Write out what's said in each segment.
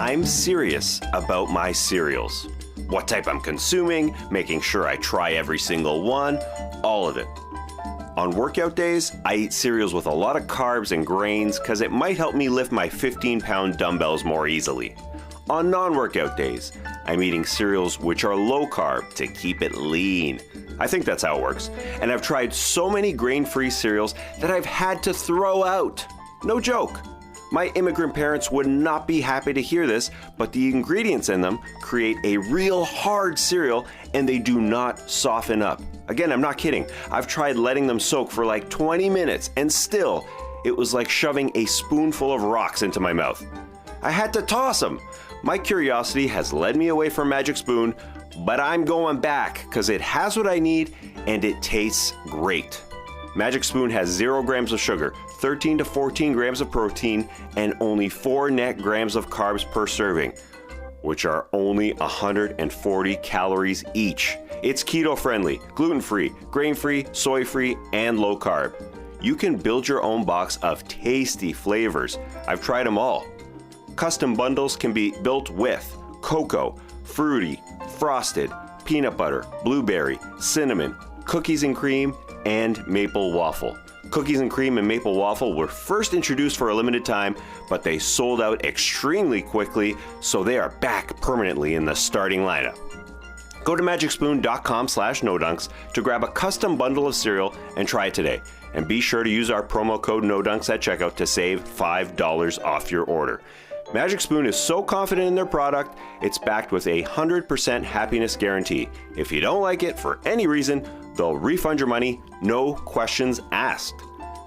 I'm serious about my cereals. What type I'm consuming, making sure I try every single one, all of it. On workout days, I eat cereals with a lot of carbs and grains because it might help me lift my 15-pound dumbbells more easily. On non-workout days, I'm eating cereals which are low carb to keep it lean. I think that's how it works. And I've tried so many grain-free cereals that I've had to throw out. No joke. My immigrant parents would not be happy to hear this, but the ingredients in them create a real hard cereal and they do not soften up. Again, I'm not kidding. I've tried letting them soak for like 20 minutes and still, it was like shoving a spoonful of rocks into my mouth. I had to toss them. My curiosity has led me away from Magic Spoon, but I'm going back because it has what I need and it tastes great. Magic Spoon has 0 grams of sugar, 13 to 14 grams of protein, and only 4 net grams of carbs per serving, which are only 140 calories each. It's keto-friendly, gluten-free, grain-free, soy-free, and low-carb. You can build your own box of tasty flavors. I've tried them all. Custom bundles can be built with cocoa, fruity, frosted, peanut butter, blueberry, cinnamon, cookies and cream, and maple waffle. Cookies and cream and maple waffle were first introduced for a limited time, but they sold out extremely quickly, so they are back permanently in the starting lineup. Go to magicspoon.com/nodunks to grab a custom bundle of cereal and try it today. And be sure to use our promo code NODUNKS at checkout to save $5 off your order. Magic Spoon is so confident in their product, it's backed with a 100% happiness guarantee. If you don't like it for any reason, they'll refund your money, no questions asked.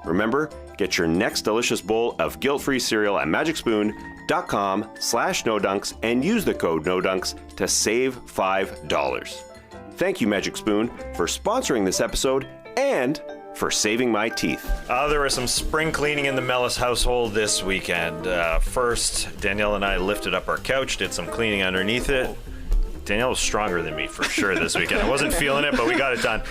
Remember, get your next delicious bowl of guilt-free cereal at magicspoon.com/nodunks and use the code NODUNKS to save $5. Thank you, Magic Spoon, for sponsoring this episode and for saving my teeth. There was some spring cleaning in the Mellis household this weekend. First, Danielle and I lifted up our couch, did some cleaning underneath it. Danielle was stronger than me for sure this weekend. I wasn't feeling it, but we got it done.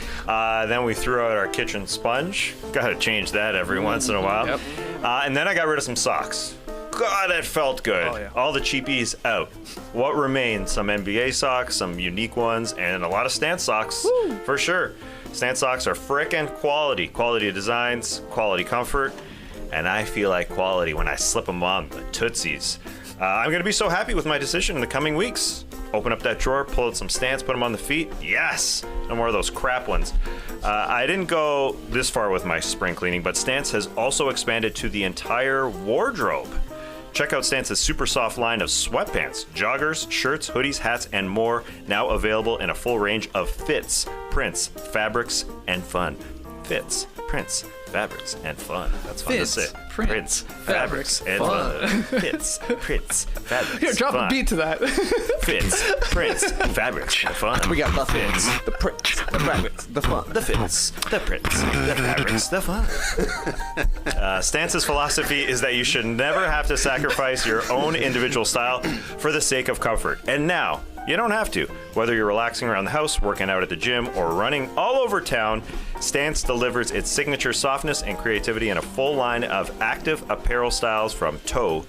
Then we threw out our kitchen sponge. Got to change that every once in a while. Yep. And then I got rid of some socks. God, it felt good. Oh, yeah. All the cheapies out. What remains? Some NBA socks, some unique ones, and a lot of Stance socks. Woo. For sure. Stance socks are frickin' quality. Quality designs, quality comfort, and I feel like quality when I slip them on the Tootsies. I'm going to be so happy with my decision in the coming weeks. Open up that drawer, pull out some Stance, put them on the feet. Yes! No more of those crap ones. I didn't go this far with my spring cleaning, but Stance has also expanded to the entire wardrobe. Check out Stance's super soft line of sweatpants, joggers, shirts, hoodies, hats, and more, now available in a full range of fits, prints, fabrics, and fun. Fits, prints, fabrics, and fun. That's fun to say. Prints, fabrics, and fun. Fits, prints, fabrics. Here, drop a beat to that. Fits, prints, fabrics, and fun. We got the fits, the prints, the fabrics, the fun. The fits, the prints, the fabrics, the fun. Stance's philosophy is that you should never have to sacrifice your own individual style for the sake of comfort. And now, you don't have to. Whether you're relaxing around the house, working out at the gym, or running all over town, Stance delivers its signature softness and creativity in a full line of active apparel styles from toe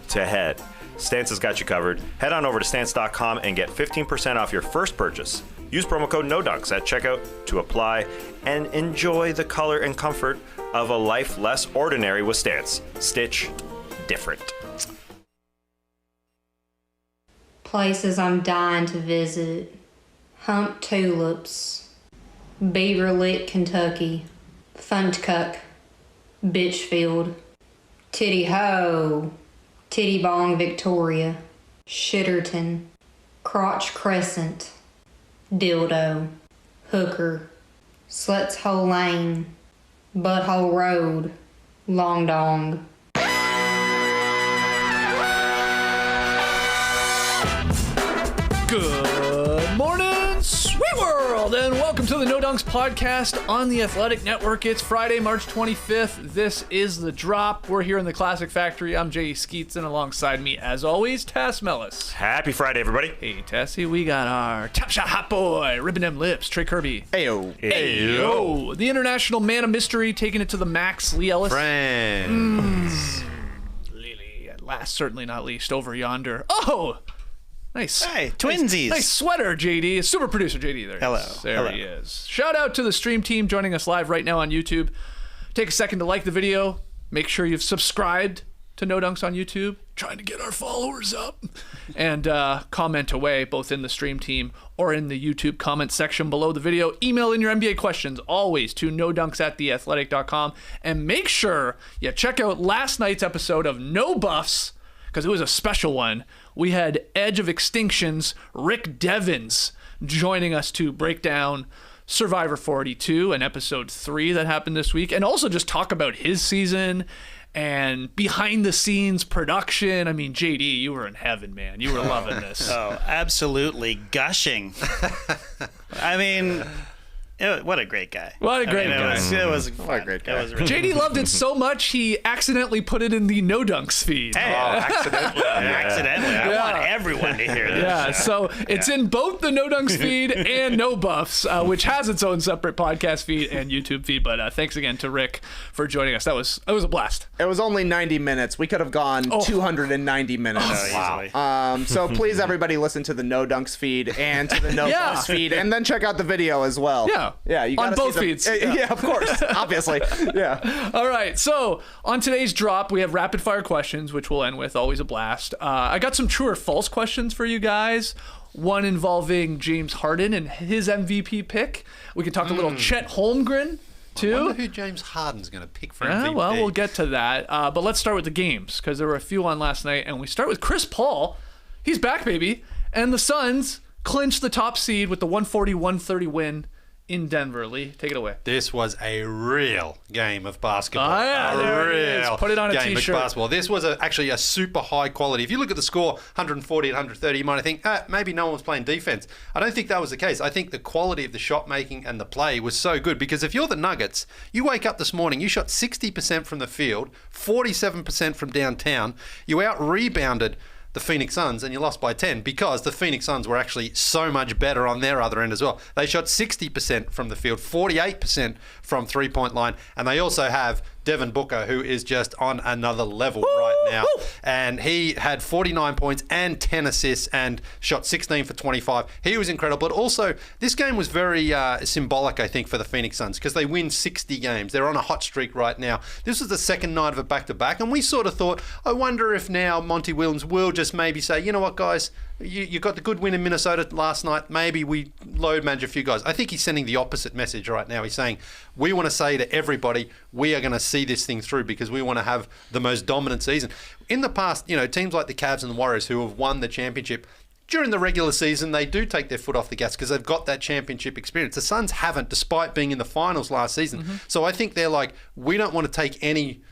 to head. Stance has got you covered. Head on over to stance.com and get 15% off your first purchase. Use promo code NODUNKS at checkout to apply and enjoy the color and comfort of a life less ordinary with Stance. Stitch different. Places I'm dying to visit: Hump Tulips, Beaver Lick, Kentucky, Funchcuck, Bitchfield, Titty Ho, Titty Bong, Victoria, Shitterton, Crotch Crescent, Dildo, Hooker, Sluts Hole Lane, Butthole Road, Long Dong. Good morning, sweet world, and welcome to the No Dunks podcast on the Athletic Network. It's Friday, March 25th. This is The Drop. We're here in the Classic Factory. I'm Leigh and Skeets, and alongside me, as always, Tess Mellis. Happy Friday, everybody. Hey, Tessie, we got our Top Shot Hot Boy, ribbon them lips, Trey Kirby. Heyo. Heyo. The international man of mystery, taking it to the max, Lee Ellis. Friends. last, certainly not least, over yonder. Oh, nice. Hey, twinsies. Nice sweater, JD. Super producer JD. There he Hello. is. There Hello. he is. Shout out to the stream team joining us live right now on YouTube. Take a second to like the video. Make sure you've subscribed to No Dunks on YouTube. Trying to get our followers up. And comment away, both in the stream team or in the YouTube comment section below the video. Email in your NBA questions always to nodunks@theathletic.com. And make sure you check out last night's episode of No Buffs, because it was a special one. We had Edge of Extinction's Rick Devens joining us to break down Survivor 42 and episode 3 that happened this week, and also just talk about his season and behind the scenes production. I mean, JD, you were in heaven, man. You were loving this. Oh, absolutely gushing. I mean, what a great guy. What a great guy. It was fun. What a great guy. It was really JD loved it so much he accidentally put it in the No Dunks feed. accidentally. I want everyone to hear this. Yeah, so it's in both the No Dunks feed and No Buffs, which has its own separate podcast feed and YouTube feed. But thanks again to Rick for joining us. It was a blast. It was only 90 minutes. We could have gone 290 minutes. Wow. So please, everybody, listen to the No Dunks feed and to the No Buffs feed, and then check out the video as well. Yeah. You On gotta both see feeds. Yeah, of course. Obviously. Yeah. All right, so on today's drop, we have rapid fire questions, which we'll end with. Always a blast. I got some true or false questions for you guys. One involving James Harden and his MVP pick. We can talk a little Chet Holmgren, too. I wonder who James Harden's going to pick for MVP. Well, we'll get to that. But let's start with the games, because there were a few on last night. And we start with Chris Paul. He's back, baby. And the Suns clinched the top seed with the 140-130 win in Denver. Lee, take it away. This was a real game of basketball. Oh, yeah, there it is. Put it on a game t-shirt. of basketball. This was actually a super high quality. If you look at the score, 140 and 130, you might think, maybe no one was playing defense. I don't think that was the case. I think the quality of the shot making and the play was so good, because if you're the Nuggets, you wake up this morning, you shot 60% from the field, 47% from downtown, you out-rebounded the Phoenix Suns, and you lost by 10 because the Phoenix Suns were actually so much better on their other end as well. They shot 60% from the field, 48% from three-point line, and they also have Devin Booker, who is just on another level right now. And he had 49 points and 10 assists and shot 16 for 25. He was incredible. But also, this game was very symbolic, I think, for the Phoenix Suns, because they win 60 games. They're on a hot streak right now. This was the second night of a back-to-back, and we sort of thought, I wonder if now Monty Williams will just maybe say, you know what, guys, you got the good win in Minnesota last night. Maybe we load manage a few guys. I think he's sending the opposite message right now. He's saying, we want to say to everybody, we are going to see this thing through because we want to have the most dominant season. In the past, teams like the Cavs and the Warriors who have won the championship, during the regular season, they do take their foot off the gas because they've got that championship experience. The Suns haven't, despite being in the finals last season. So I think they're like, we don't want to take any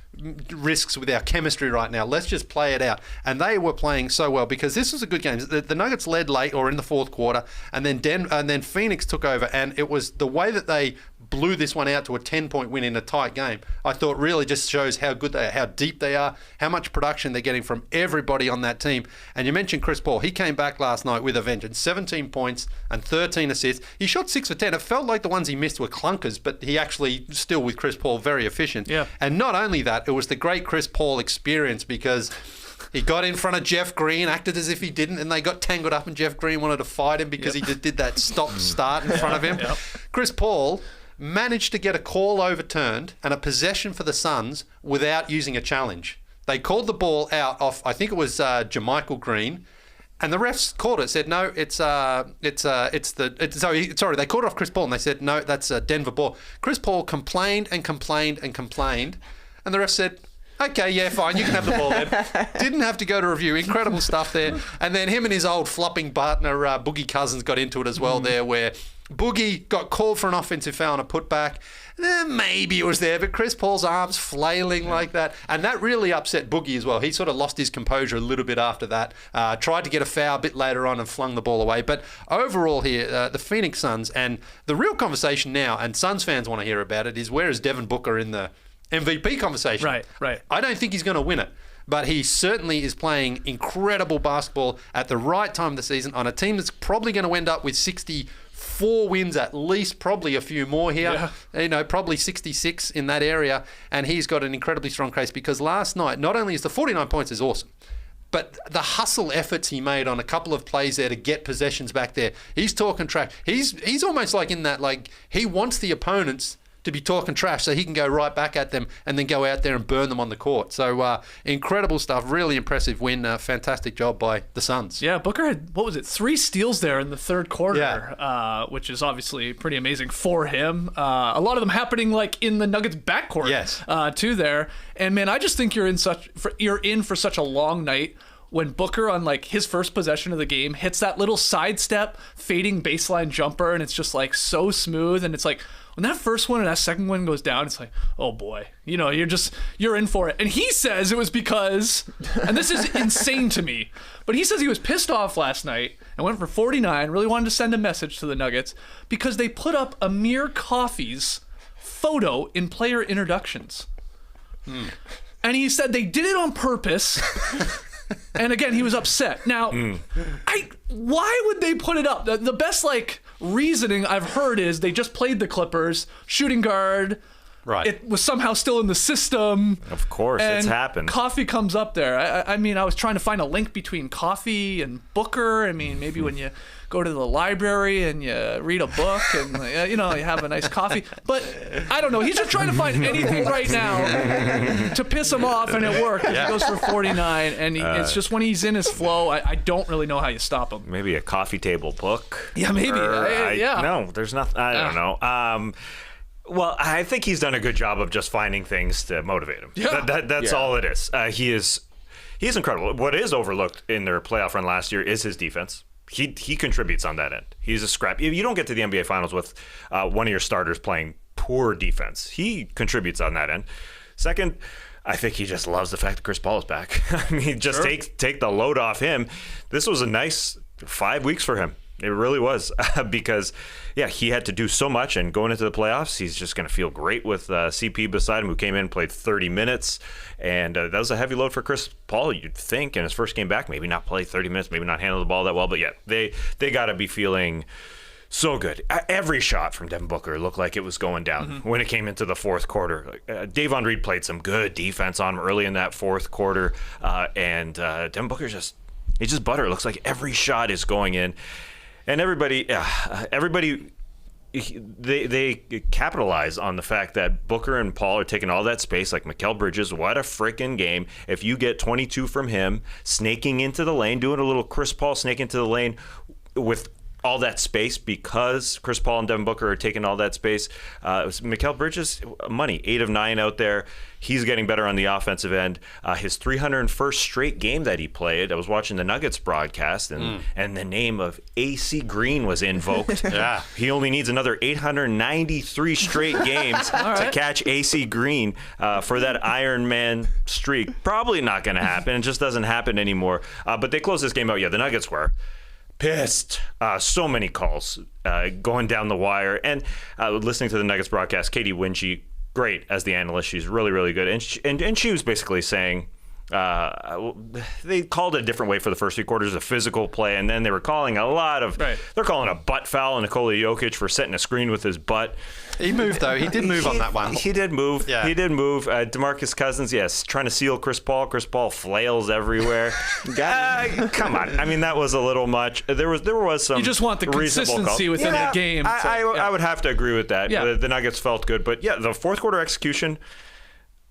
risks with our chemistry right now. Let's just play it out. And they were playing so well because this was a good game. The Nuggets led late or in the fourth quarter, and then Phoenix took over, and it was the way that they blew this one out to a 10-point win in a tight game. I thought really just shows how good they are, how deep they are, how much production they're getting from everybody on that team. And you mentioned Chris Paul. He came back last night with a vengeance, 17 points and 13 assists. He shot 6 for 10. It felt like the ones he missed were clunkers, but he actually, still with Chris Paul, very efficient. Yeah. And not only that, it was the great Chris Paul experience because he got in front of Jeff Green, acted as if he didn't, and they got tangled up, and Jeff Green wanted to fight him because he just did that stop-start in front of him. Chris Paul managed to get a call overturned and a possession for the Suns without using a challenge. They called the ball out off, I think it was Jermichael Green, and the refs called it. Said no, they called it off Chris Paul, and they said no, that's a Denver ball. Chris Paul complained and complained and complained, and the refs said, okay, yeah, fine, you can have the ball then. Didn't have to go to review. Incredible stuff there. And then him and his old flopping partner, Boogie Cousins, got into it as well there, where Boogie got called for an offensive foul on a putback. Maybe it was there, but Chris Paul's arms flailing like that. And that really upset Boogie as well. He sort of lost his composure a little bit after that. Tried to get a foul a bit later on and flung the ball away. But overall here, the Phoenix Suns, and the real conversation now, and Suns fans want to hear about it, is where is Devin Booker in the MVP conversation? Right. I don't think he's going to win it, but he certainly is playing incredible basketball at the right time of the season on a team that's probably going to end up with 64 4 wins at least, probably a few more here. Yeah. Probably 66 in that area. And he's got an incredibly strong case because last night, not only is the 49 points is awesome, but the hustle efforts he made on a couple of plays there to get possessions back there, he's talking trash. He's almost like in that, like, he wants the opponents to be talking trash so he can go right back at them and then go out there and burn them on the court. So incredible stuff. Really impressive win. Fantastic job by the Suns. Yeah, Booker had, 3 steals there in the third quarter, which is obviously pretty amazing for him. A lot of them happening like in the Nuggets backcourt too there. And man, I just think you're in for such a long night when Booker on like his first possession of the game hits that little sidestep fading baseline jumper, and it's just like so smooth, and it's like when that first one and that second one goes down, it's like, oh boy, you're in for it. And he says it was because, and this is insane to me, but he says he was pissed off last night and went for 49, really wanted to send a message to the Nuggets because they put up Amir Coffey's photo in player introductions. And he said they did it on purpose. And again, he was upset. Now, why would they put it up? The best reasoning I've heard is they just played the Clippers, shooting guard. Right. It was somehow still in the system. Of course, it's happened. Coffey comes up there. I mean, I was trying to find a link between Coffey and Booker. I mean, maybe when you go to the library and you read a book and, you have a nice coffee. But I don't know. He's just trying to find anything right now to piss him off, and it worked. Yeah. He goes for 49, and it's just when he's in his flow, I don't really know how you stop him. Maybe a coffee table book. Yeah, maybe. No, there's nothing. I don't know. Well, I think he's done a good job of just finding things to motivate him. Yeah. That's all it is. He is incredible. What is overlooked in their playoff run last year is his defense. He contributes on that end. He's a scrap. You don't get to the NBA Finals with one of your starters playing poor defense. He contributes on that end. Second, I think he just loves the fact that Chris Paul is back. I mean, just take the load off him. This was a nice 5 weeks for him. It really was because, he had to do so much, and going into the playoffs, he's just going to feel great with CP beside him, who came in and played 30 minutes, and that was a heavy load for Chris Paul, you'd think, in his first game back, maybe not play 30 minutes, maybe not handle the ball that well, but they got to be feeling so good. Every shot from Devin Booker looked like it was going down when it came into the fourth quarter. Davon Reed played some good defense on him early in that fourth quarter, and Devin Booker just butter. It looks like every shot is going in. And everybody, they capitalize on the fact that Booker and Paul are taking all that space, like Mikal Bridges. What a freaking game. If you get 22 from him, snaking into the lane, doing a little Chris Paul snake into the lane with all that space, because Chris Paul and Devin Booker are taking all that space. It was Mikal Bridges, money, 8 of 9 out there. He's getting better on the offensive end. His 301st straight game that he played, I was watching the Nuggets broadcast, and the name of AC Green was invoked. He only needs another 893 straight games to catch AC Green for that Iron Man streak. Probably not going to happen. It just doesn't happen anymore. But they closed this game out. Yeah, the Nuggets were pissed. So many calls going down the wire. And listening to the Nuggets broadcast, Katie Winchie, great as the analyst. She's really, really good. And she was basically saying they called it a different way for the first 3 quarters, a physical play, and then they were calling a lot of they're calling a butt foul on Nikola Jokic for setting a screen with his butt. He moved, though. He did move on that one. He did move. Yeah. He did move. DeMarcus Cousins, yes, trying to seal Chris Paul. Chris Paul flails everywhere. Come on. I mean, that was a little much. There was some. You just want the consistency within the game. I would have to agree with that. Yeah. The Nuggets felt good, but the fourth quarter execution.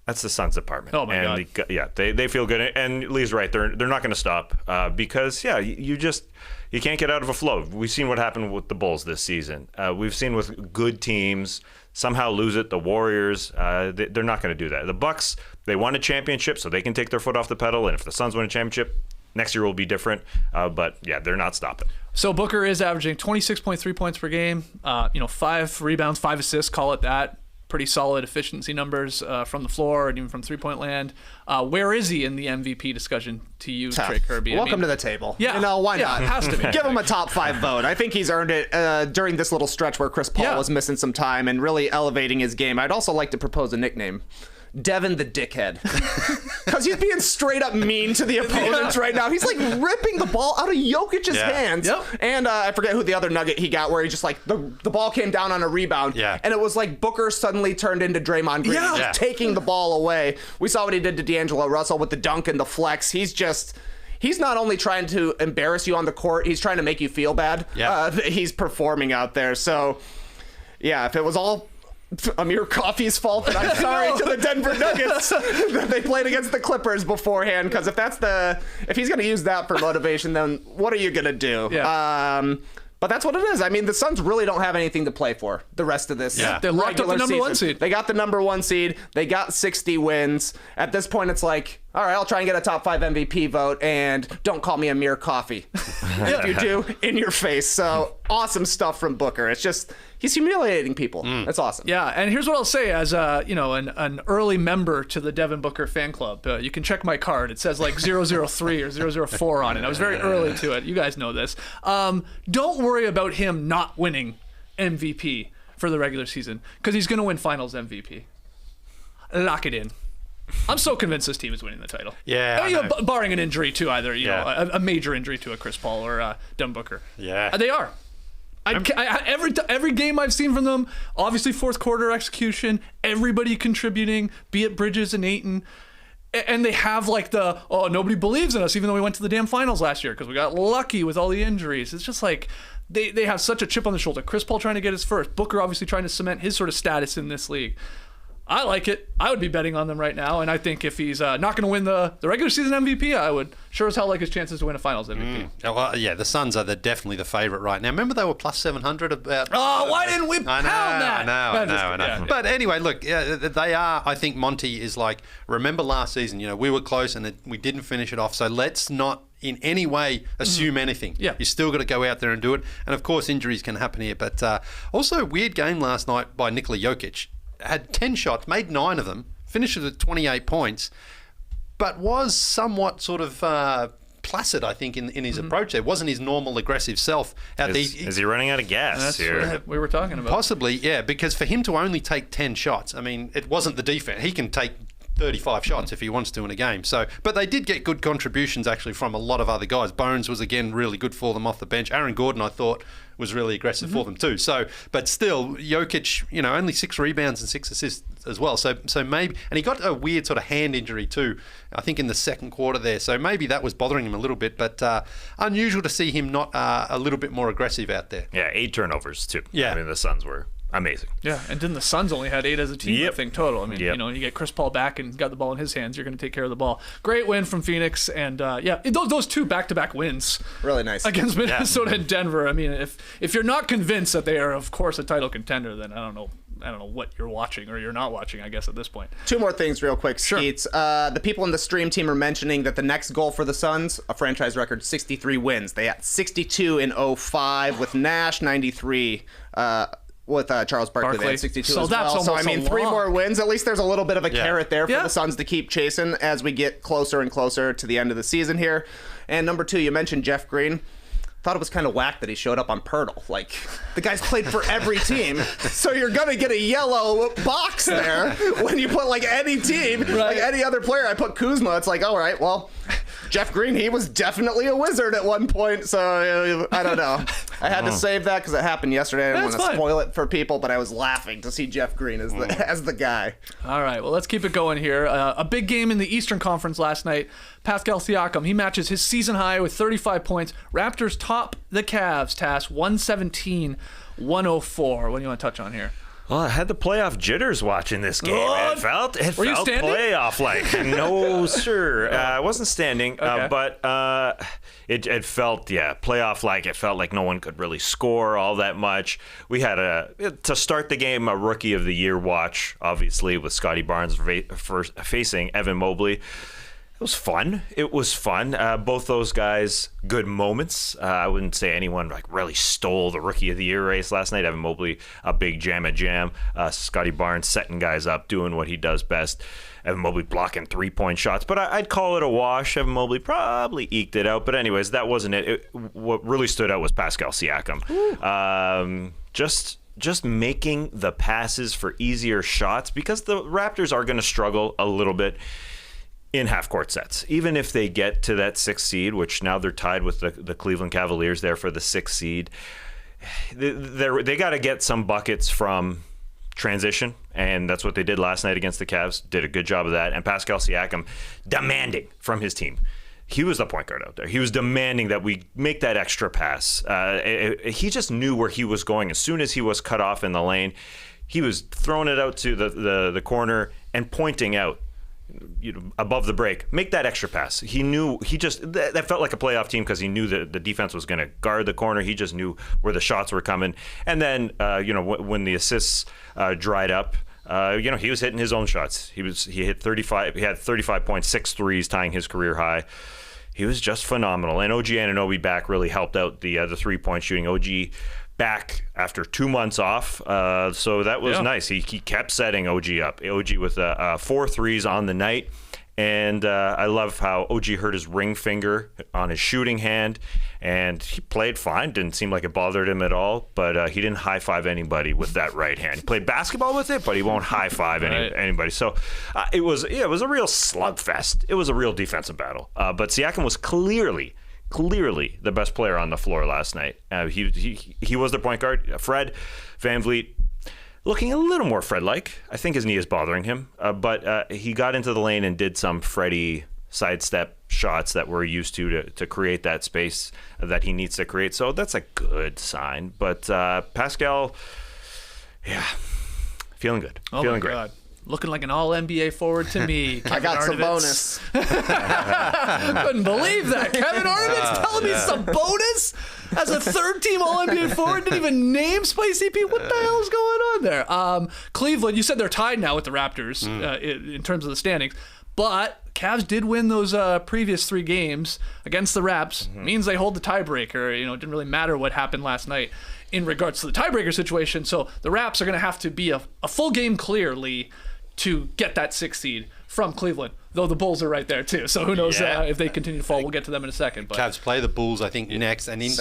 That's the Suns' department. Oh my God! They feel good, and Lee's right. They're not going to stop because you can't get out of a flow. We've seen what happened with the Bulls this season. We've seen with good teams somehow lose it. The Warriors, they're not going to do that. The Bucks, they won a championship, so they can take their foot off the pedal. And if the Suns win a championship, next year will be different. But they're not stopping. So Booker is averaging 26.3 points per game. 5 rebounds, 5 assists. Call it that. Pretty solid efficiency numbers from the floor and even from three-point land. Where is he in the MVP discussion to you, Trey Kirby? Welcome to the table. Yeah. Why not? It has to be. Give him a top 5 vote. I think he's earned it during this little stretch where Chris Paul was missing some time and really elevating his game. I'd also like to propose a nickname. Devin the dickhead. Because he's being straight up mean to the opponents right now. He's like ripping the ball out of Jokic's hands. Yep. And I forget who the other nugget he got where he just like, the ball came down on a rebound. Yeah. And it was like Booker suddenly turned into Draymond Green, just taking the ball away. We saw what he did to D'Angelo Russell with the dunk and the flex. He's not only trying to embarrass you on the court, he's trying to make you feel bad. That he's performing out there. So, yeah, if it was all Amir Coffey's fault, and I'm sorry to the Denver Nuggets that they played against the Clippers beforehand, because if he's going to use that for motivation, then what are you going to do? Yeah. But that's what it is. I mean, the Suns really don't have anything to play for the rest of this. Yeah. They locked up the number one seed. They got the number 1 seed. They got 60 wins. At this point, it's like, all right, I'll try and get a top 5 MVP vote, and don't call me Amir Coffey. If you do, in your face. So awesome stuff from Booker. It's just, he's humiliating people. That's awesome. Yeah, and here's what I'll say as an early member to the Devin Booker fan club. You can check my card. It says like 003 or 004 on it. I was very early to it. You guys know this. Don't worry about him not winning MVP for the regular season, because he's going to win Finals MVP. Lock it in. I'm so convinced this team is winning the title. Yeah, barring an injury to either a major injury to a Chris Paul or Devin Booker. Yeah, they are. Every game I've seen from them, obviously fourth quarter execution, everybody contributing, be it Bridges and Ayton, and they have like nobody believes in us, even though we went to the damn finals last year because we got lucky with all the injuries. It's just like they have such a chip on the shoulder. Chris Paul trying to get his first, Booker obviously trying to cement his sort of status in this league. I like it. I would be betting on them right now, and I think if he's not going to win the regular season MVP, I would sure as hell like his chances to win a Finals MVP. Well, yeah, the Suns are definitely the favorite right now. Remember they were plus 700 about... Oh, why didn't we pound that? I know. Yeah. But anyway, look, they are, I think Monty is like, remember last season, we were close and we didn't finish it off, so let's not in any way assume anything. Yeah. You still got to go out there and do it. And of course, injuries can happen here. But also, weird game last night by Nikola Jokic. Had 10 shots, made 9 of them, finished at 28 points, but was somewhat sort of placid, I think, in his approach there. Wasn't his normal aggressive self. Is he running out of gas That's here? what we were talking about. Possibly, yeah, because for him to only take 10 shots, I mean, it wasn't the defense. He can take 35 shots if he wants to in a game. So, but they did get good contributions actually from a lot of other guys. Bones was again really good for them off the bench. Aaron Gordon, I thought, was really aggressive for them too. So, but still, Jokic, only 6 rebounds and 6 assists as well. So maybe, and he got a weird sort of hand injury too, I think in the second quarter there. So maybe that was bothering him a little bit, but unusual to see him not a little bit more aggressive out there. Yeah, 8 turnovers too. Yeah. I mean, the Suns were amazing. Yeah, and then the Suns only had 8 as a team, I think, total. I mean, you get Chris Paul back and got the ball in his hands, you're going to take care of the ball. Great win from Phoenix, and those 2 back-to-back wins. Really nice. Against Minnesota and Denver. I mean, if you're not convinced that they are, of course, a title contender, then I don't know what you're watching or you're not watching, I guess, at this point. 2 more things real quick, Skeets. Sure. The people in the stream team are mentioning that the next goal for the Suns, a franchise record, 63 wins. They had 62 in 05 with Nash, 93 with Charles Barkley. They had 62 so as that's well. So, I mean, 3 more wins. At least there's a little bit of a carrot there for the Suns to keep chasing as we get closer and closer to the end of the season here. And number 2, you mentioned Jeff Green. Thought it was kind of whack that he showed up on Pirtle. Like, the guy's played for every team, so you're gonna get a yellow box there when you put like any team, like any other player. I put Kuzma. It's like, all right, well, Jeff Green, he was definitely a wizard at one point, so I don't know. I had to save that because it happened yesterday. I didn't want to spoil it for people, but I was laughing to see Jeff Green as the guy. All right, well, let's keep it going here. A big game in the Eastern Conference last night. Pascal Siakam, he matches his season high with 35 points. Raptors top the Cavs, Tass, 117-104. What do you want to touch on here? Well, I had the playoff jitters watching this game. Oh, It felt you standing? playoff-like. No, sir. I wasn't standing, but it felt, playoff-like. It felt like no one could really score all that much. We had to start the game, a Rookie of the Year watch, obviously, with Scotty Barnes facing Evan Mobley. It was fun. Both those guys, good moments. I wouldn't say anyone really stole the Rookie of the Year race last night. Evan Mobley, a big jam. Scotty Barnes setting guys up, doing what he does best. Evan Mobley blocking 3-point shots. But I'd call it a wash. Evan Mobley probably eked it out. But anyways, that wasn't it. What really stood out was Pascal Siakam. just making the passes for easier shots, because the Raptors are going to struggle a little bit in half-court sets. Even if they get to that 6th seed, which now they're tied with the Cleveland Cavaliers there for the 6th seed, they got to get some buckets from transition, and that's what they did last night against the Cavs. Did a good job of that. And Pascal Siakam demanding from his team. He was the point guard out there. He was demanding that we make that extra pass. He just knew where he was going. As soon as he was cut off in the lane, he was throwing it out to the corner and pointing out, above the break, make that extra pass. He knew, that felt like a playoff team, because he knew that the defense was going to guard the corner. He just knew where the shots were coming. And then, when the assists dried up, he was hitting his own shots. He hit 35. He had 35.6 threes, tying his career high. He was just phenomenal. And OG Anunoby back really helped out the 3-point shooting. OG back after 2 months off, so that was nice. He kept setting OG up. OG with 4 threes on the night, and I love how OG hurt his ring finger on his shooting hand, and he played fine. Didn't seem like it bothered him at all, but he didn't high-five anybody with that right hand. He played basketball with it, but he won't high-five anybody. So it was a real slugfest. It was a real defensive battle. But Siakam was clearly the best player on the floor last night. He was the point guard. Fred VanVleet looking a little more Fred-like. I think his knee is bothering him, but he got into the lane and did some Freddie sidestep shots that we're used to create that space that he needs to create. So that's a good sign. But Pascal, feeling good. Feeling great. God. Looking like an all-NBA forward to me. I got some bonus. Couldn't believe that. Kevin Arnovitz telling me some bonus as a third-team all-NBA forward. Didn't even name Spicy P. What the hell is going on there? Cleveland, you said they're tied now with the Raptors in terms of the standings. But Cavs did win those previous 3 games against the Raps. Means they hold the tiebreaker. It didn't really matter what happened last night in regards to the tiebreaker situation. So the Raps are going to have to be a full game clear, Leigh, to get that 6th seed from Cleveland, though the Bulls are right there too. So who knows if they continue to fall. We'll get to them in a second. But Cavs play the Bulls, I think, next. And in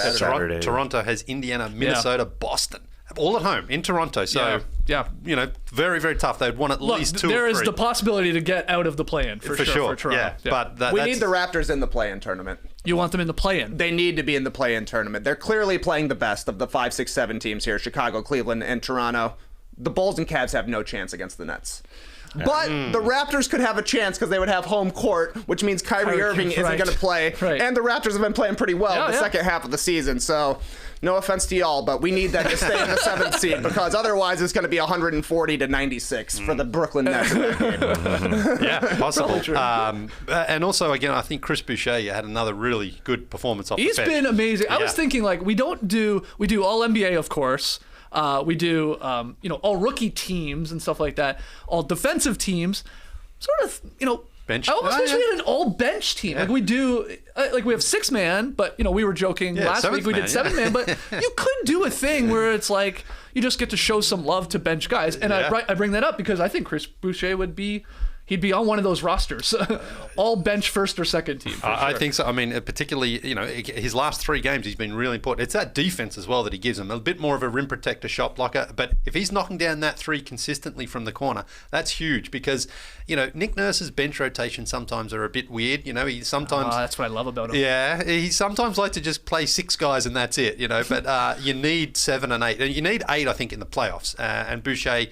Toronto has Indiana, Minnesota, Boston. All at home in Toronto. So, very, very tough. They'd won at least 2 or 3. There is the possibility to get out of the play-in for sure. For Toronto. But we need the Raptors in the play-in tournament. You want them in the play-in? They need to be in the play-in tournament. They're clearly playing the best of the 5, 6, 7 teams here: Chicago, Cleveland, and Toronto. The Bulls and Cavs have no chance against the Nets. But the Raptors could have a chance because they would have home court, which means Kyrie Irving isn't going to play. Right. And the Raptors have been playing pretty well the second half of the season. So no offense to y'all, but we need them to stay in the 7th seed, because otherwise it's going to be 140-96 for the Brooklyn Nets in that game. Yeah, possible. And also, again, I think Chris Boucher had another really good performance off the bench. He's been amazing. I was thinking, we do all NBA, of course. We do, all rookie teams and stuff like that. All defensive teams, sort of, bench. I almost wish we had an all bench team. Like we do, we have 6-man, but we were joking last week we did 7-man. But you could do a thing where it's like you just get to show some love to bench guys. And I bring that up because I think Chris Boucher he'd be on one of those rosters, all bench first or second team. I think so. I mean, particularly, his last 3 games, he's been really important. It's that defense as well that he gives him. A bit more of a rim protector, shot blocker. But if he's knocking down that 3 consistently from the corner, that's huge, because, Nick Nurse's bench rotations sometimes are a bit weird. He sometimes... that's what I love about him. Yeah, he sometimes likes to just play 6 guys and that's it, But you need 7 and 8. And you need 8, I think, in the playoffs. And Boucher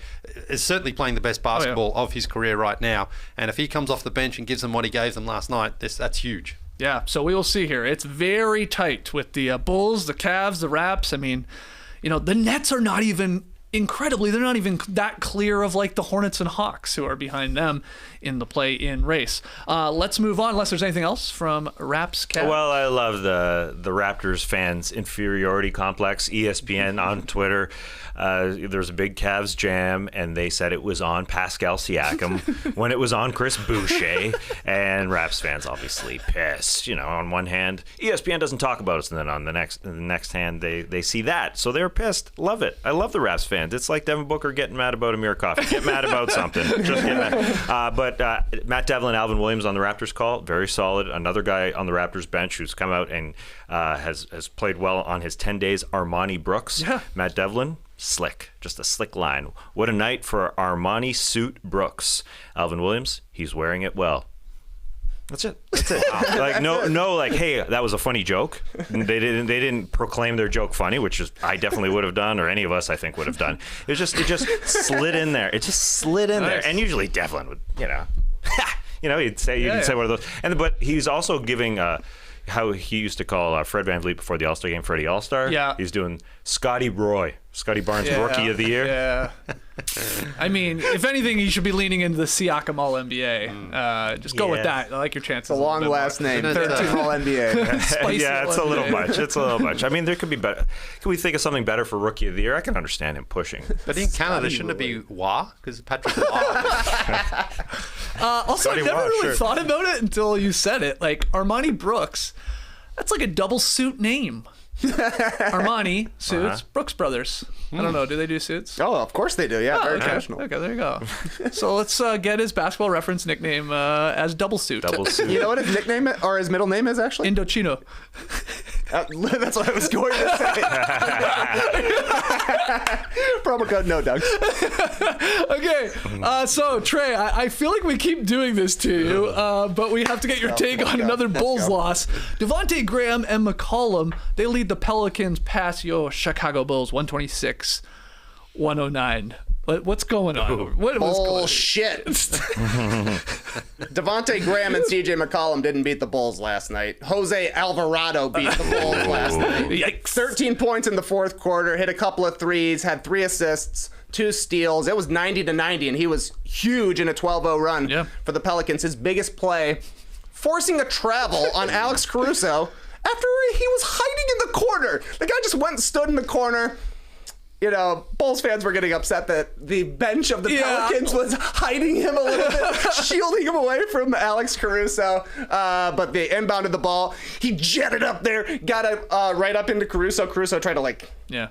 is certainly playing the best basketball of his career right now. And if he comes off the bench and gives them what he gave them last night, that's huge. Yeah, so we will see here. It's very tight with the Bulls, the Cavs, the Raps. I mean, the Nets are not even... Incredibly, they're not even that clear of the Hornets and Hawks, who are behind them in the play-in race. Let's move on, unless there's anything else from Raps, Cavs. Well, I love the Raptors fans' inferiority complex. ESPN on Twitter, there's a big Cavs jam, and they said it was on Pascal Siakam when it was on Chris Boucher, and Raps fans obviously pissed. On one hand, ESPN doesn't talk about us, and then on the next hand, they see that, so they're pissed. Love it. I love the Raps fans. It's like Devin Booker getting mad about Amir Coffey. Get mad about something. Just get mad. But Matt Devlin, Alvin Williams on the Raptors call, very solid. Another guy on the Raptors bench who's come out and has played well on his 10 days, Armani Brooks. Yeah. Matt Devlin, Slick. Just a slick line. What a night for Armani suit Brooks. Alvin Williams, he's wearing it well. That's it. Like no, like, hey, that was a funny joke. They didn't proclaim their joke funny, which is I definitely would have done, or any of us I think would have done. It just slid in there. It just slid in there, and usually Devlin would, he'd say one of those. But he's also giving how he used to call Fred VanVleet before the All-Star game, Freddie All-Star. Yeah. He's doing Scotty Barnes Rookie of the Year. Yeah. I mean, if anything, he should be leaning into the Siakam All-NBA. Just go with that. I like your chances. It's a long last name. 13 All-NBA. Spicy It's a All-NBA. little much. I mean, there could be better. Can we think of something better for Rookie of the Year? I can understand him pushing. But in Canada, shouldn't it be Wah? Because Patrick Wah. Also, I Scotty never Waugh, really sure. thought about it until you said it. Like, Armani Brooks, that's like a double suit name. Armani suits, Brooks Brothers. I don't know. Do they do suits? Oh, of course they do. Yeah, very traditional. Okay, there you go. So let's get his basketball reference nickname as Double Suit. You know what his nickname or his middle name is actually? Indochino. That's what I was going to say. Promo code no Doug. Okay, so Trey, I feel like we keep doing this to you, but we have to get your take on another Bulls loss. Devontae Graham and McCollum, they lead the Pelicans past your Chicago Bulls 126-109. What's going on? What was Bullshit. Devontae Graham and CJ McCollum didn't beat the Bulls last night. Jose Alvarado beat the Bulls last night. Yikes. 13 points in the fourth quarter, hit a couple of threes, had 3 assists, 2 steals. It was 90-90, and he was huge in a 12-0 run for the Pelicans. His biggest play, forcing a travel on Alex Caruso after he was hiding in the corner. The guy just went and stood in the corner. Bulls fans were getting upset that the bench of the Pelicans was hiding him a little bit, shielding him away from Alex Caruso. But they inbounded the ball. He jetted up there, got it right up into Caruso. Caruso tried to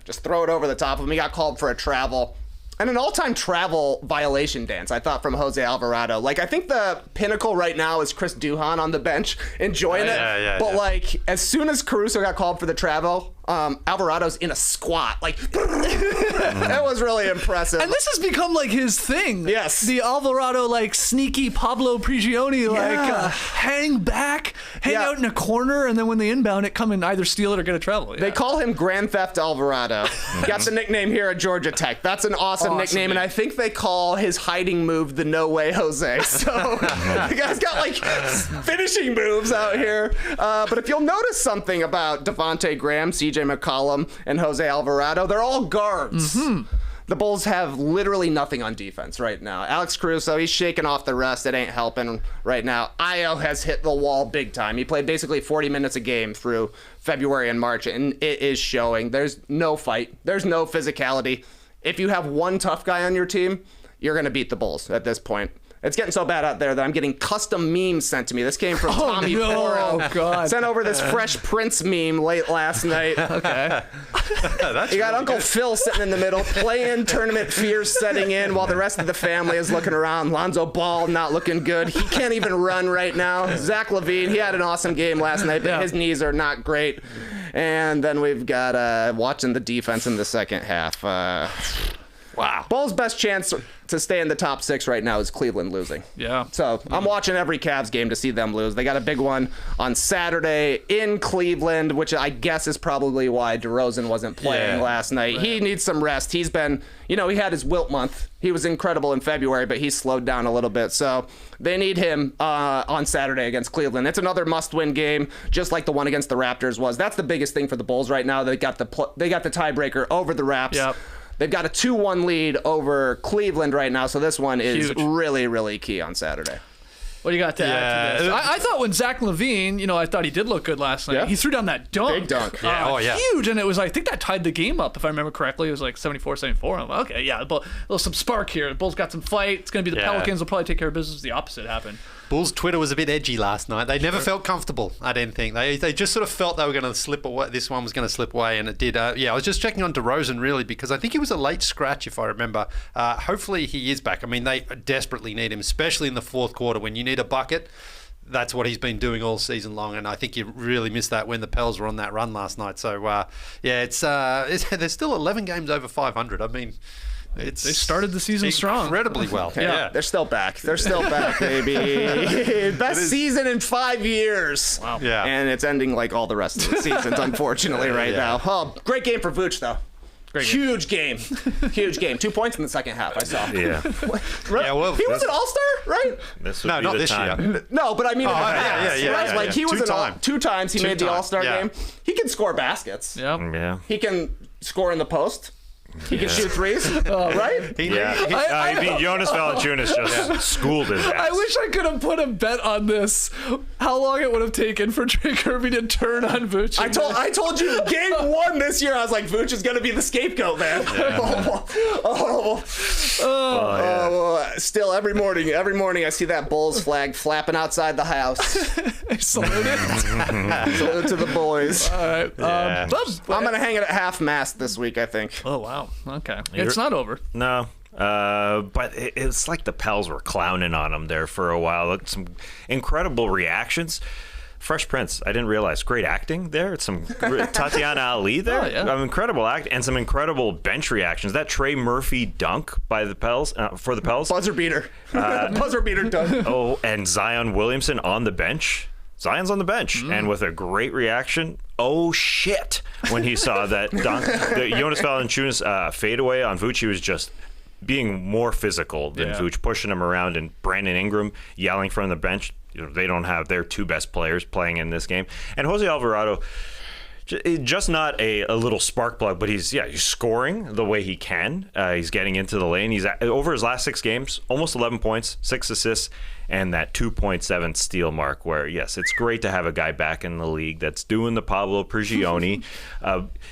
just throw it over the top of him. He got called for a travel. And an all-time travel violation dance, I thought, from Jose Alvarado. Like, I think the pinnacle right now is Chris Duhon on the bench, enjoying it. But as soon as Caruso got called for the travel, Alvarado's in a squat. That was really impressive. And this has become his thing. Yes. The Alvarado sneaky Pablo Prigioni hang back, hang out in a corner, and then when they inbound it, come and either steal it or get a travel. They call him Grand Theft Alvarado. Got the nickname here at Georgia Tech. That's an awesome nickname, and I think they call his hiding move the No Way Jose. So the guy's got finishing moves out here. But if you'll notice something about Devontae Graham, CJ McCollum, and Jose Alvarado, they're all guards. The Bulls have literally nothing on defense right now. Alex Caruso, he's shaking off the rust. It ain't helping right now. Ayo has hit the wall big time. He played basically 40 minutes a game through February and March, and it is showing. There's no fight. There's no physicality. If you have one tough guy on your team, you're going to beat the Bulls at this point. It's getting so bad out there that I'm getting custom memes sent to me. This came from Tommy Porro. Oh, God. Sent over this Fresh Prince meme late last night. Okay. You got Uncle Phil sitting in the middle, playing tournament fears setting in while the rest of the family is looking around. Lonzo Ball not looking good. He can't even run right now. Zach LaVine, he had an awesome game last night, but his knees are not great. And then we've got watching the defense in the second half. Wow. Bulls' best chance to stay in the top 6 right now is Cleveland losing. Yeah. So I'm watching every Cavs game to see them lose. They got a big one on Saturday in Cleveland, which I guess is probably why DeRozan wasn't playing last night. He needs some rest. He's been, he had his wilt month. He was incredible in February, but he's slowed down a little bit. So they need him on Saturday against Cleveland. It's another must-win game, just like the one against the Raptors was. That's the biggest thing for the Bulls right now. They got the tiebreaker over the Raps. Yep. They've got a 2-1 lead over Cleveland right now, so this one is really, really key on Saturday. What do you got to add to this? I thought when Zach LaVine, I thought he did look good last night. Yeah. He threw down that dunk. Big dunk. Huge, and it was, I think that tied the game up, if I remember correctly. It was 74-74. I'm like, okay, yeah, but some spark here. The Bulls got some fight. It's going to be the Pelicans. Will probably take care of business. The opposite happened. Bulls Twitter was a bit edgy last night. They never felt comfortable, I didn't think. They just sort of felt they were going to slip away. This one was going to slip away, and it did. I was just checking on DeRozan, really, because I think he was a late scratch, if I remember. Hopefully he is back. I mean, they desperately need him, especially in the fourth quarter when you need a bucket. that's what he's been doing all season long, and I think you really missed that when the Pels were on that run last night. So, it's there's still 11 games over 500. I mean, They started the season strong. Incredibly well. Yeah, they're still back. They're still back, baby. Best season in 5 years. Wow. Yeah. And it's ending like all the rest of the seasons, unfortunately, right now. Oh, great game for Vooch, though. Huge game. Huge game. 2 points in the second half, I saw. Yeah. Yeah, well, He was an all-star, right? This would No, be not the this time. year. No, but I mean, in the yeah, past, yeah, right? yeah, Like, yeah. he was two times he made the Two-time, all-star yeah. game. He can score baskets. Yeah. Yeah. He can score in the post. He can shoot threes, right? Yeah. I mean, Jonas Valanciunas just schooled his ass. I wish I could have put a bet on this. How long it would have taken for Trey Kirby to turn on Vooch? I told you game 1 this year. I was like, Vooch is gonna be the scapegoat, man. Still every morning I see that Bulls flag flapping outside the house. Salute it. Salute to the boys. All right. Yeah. I'm gonna hang it at half-mast this week, I think. Oh, wow. Okay. It's not over. No. But it's like the Pels were clowning on him there for a while. Look, some incredible reactions. Fresh Prince, I didn't realize. Great acting there. It's some Tatiana Ali there. Oh, yeah. Incredible act and some incredible bench reactions. That Trey Murphy dunk by the Pels for the Pels. Buzzer beater. Buzzer beater done. Oh, and Zion Williamson on the bench. Zion's on the bench and with a great reaction. Oh shit! When he saw that dunk, the Jonas Valanciunas fadeaway on Vooch, he was just being more physical than Vooch, pushing him around, and Brandon Ingram yelling from the bench. You know, they don't have their two best players playing in this game, and Jose Alvarado. Just not a little spark plug, but he's scoring the way he can. He's getting into the lane. He's over his last 6 games, almost 11 points, 6 assists, and that 2.7 steal mark. Where yes, it's great to have a guy back in the league that's doing the Pablo Prigioni.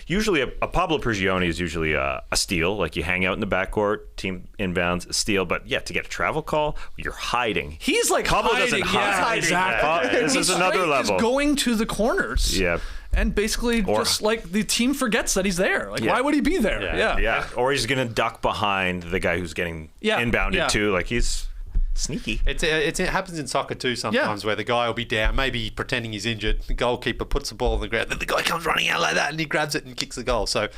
Usually, a Pablo Prigioni is usually a steal, like you hang out in the backcourt, team inbounds, a steal. But yeah, to get a travel call, you're hiding. He's like Pablo hiding. doesn't hide. Exactly. This is another level. He's going to the corners. Yeah. And basically, just like the team forgets that he's there. Like, why would he be there? Yeah. Or he's going to duck behind the guy who's getting inbounded too. Like, he's sneaky. It happens in soccer too sometimes, where the guy will be down, maybe pretending he's injured. The goalkeeper puts the ball on the ground, then the guy comes running out like that, and he grabs it and kicks the goal. So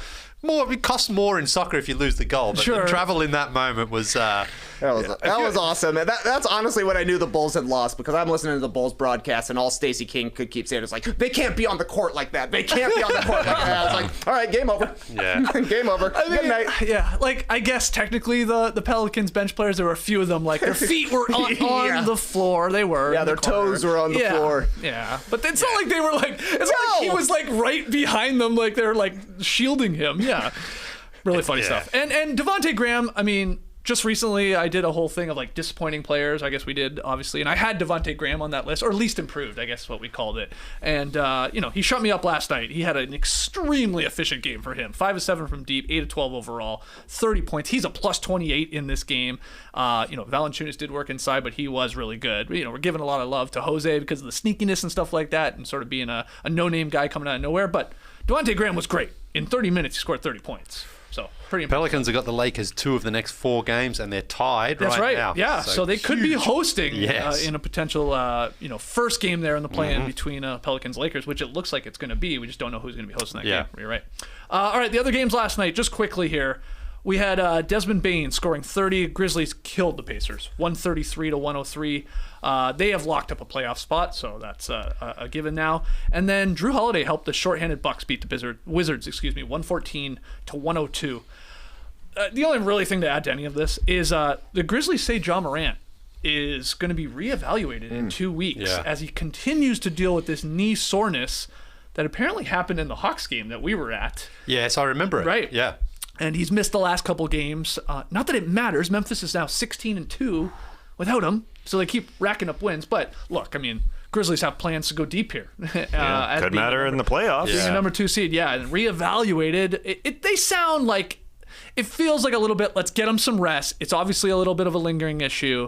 it costs more in soccer if you lose the goal. But the travel in that moment was that was awesome. That's honestly when I knew the Bulls had lost, because I'm listening to the Bulls broadcast and all Stacey King could keep saying is like, they can't be on the court like that. They can't be on the court like that. I was like, all right, game over. Yeah. Game over. Good night. Yeah, like I guess technically the Pelicans bench players, there were a few of them, like their feet were on the floor. They were. Yeah, their toes were on the floor. Yeah, but it's not like they were like. It's not like he was like right behind them, like they're like shielding him. Yeah, really funny stuff. And Devontae Graham, I mean. Just recently, I did a whole thing of like disappointing players. I guess we did, obviously, and I had Devontae Graham on that list, or least improved, I guess is what we called it. And he shut me up last night. He had an extremely efficient game for him. 5 of 7 from deep, 8 of 12 overall, 30 points. He's a plus 28 in this game. Valanciunas did work inside, but he was really good. We're giving a lot of love to Jose because of the sneakiness and stuff like that, and sort of being a no-name guy coming out of nowhere. But Devontae Graham was great. In 30 minutes, he scored 30 points. So pretty impressive. Pelicans have got the Lakers 2 of the next 4 games, and they're tied That's right now. Yeah, so they could be hosting in a potential first game there in the play-in between Pelicans Lakers, which it looks like it's going to be. We just don't know who's going to be hosting that game. You're right. All right, the other games last night, just quickly here. We had Desmond Bane scoring 30. Grizzlies killed the Pacers, 133-103. They have locked up a playoff spot, so that's a given now. And then Drew Holiday helped the shorthanded Bucks beat the Wizards, 114-102. The only really thing to add to any of this is the Grizzlies say Ja Morant is going to be reevaluated in 2 weeks as he continues to deal with this knee soreness that apparently happened in the Hawks game that we were at. Yes, I remember it. Right. Yeah. And he's missed the last couple games. Not that it matters. Memphis is now 16-2 without him, so they keep racking up wins. But look, I mean, Grizzlies have plans to go deep here. Could matter in the playoffs. Being a number 2 seed, and reevaluated. They sound like it feels like a little bit. Let's get them some rest. It's obviously a little bit of a lingering issue.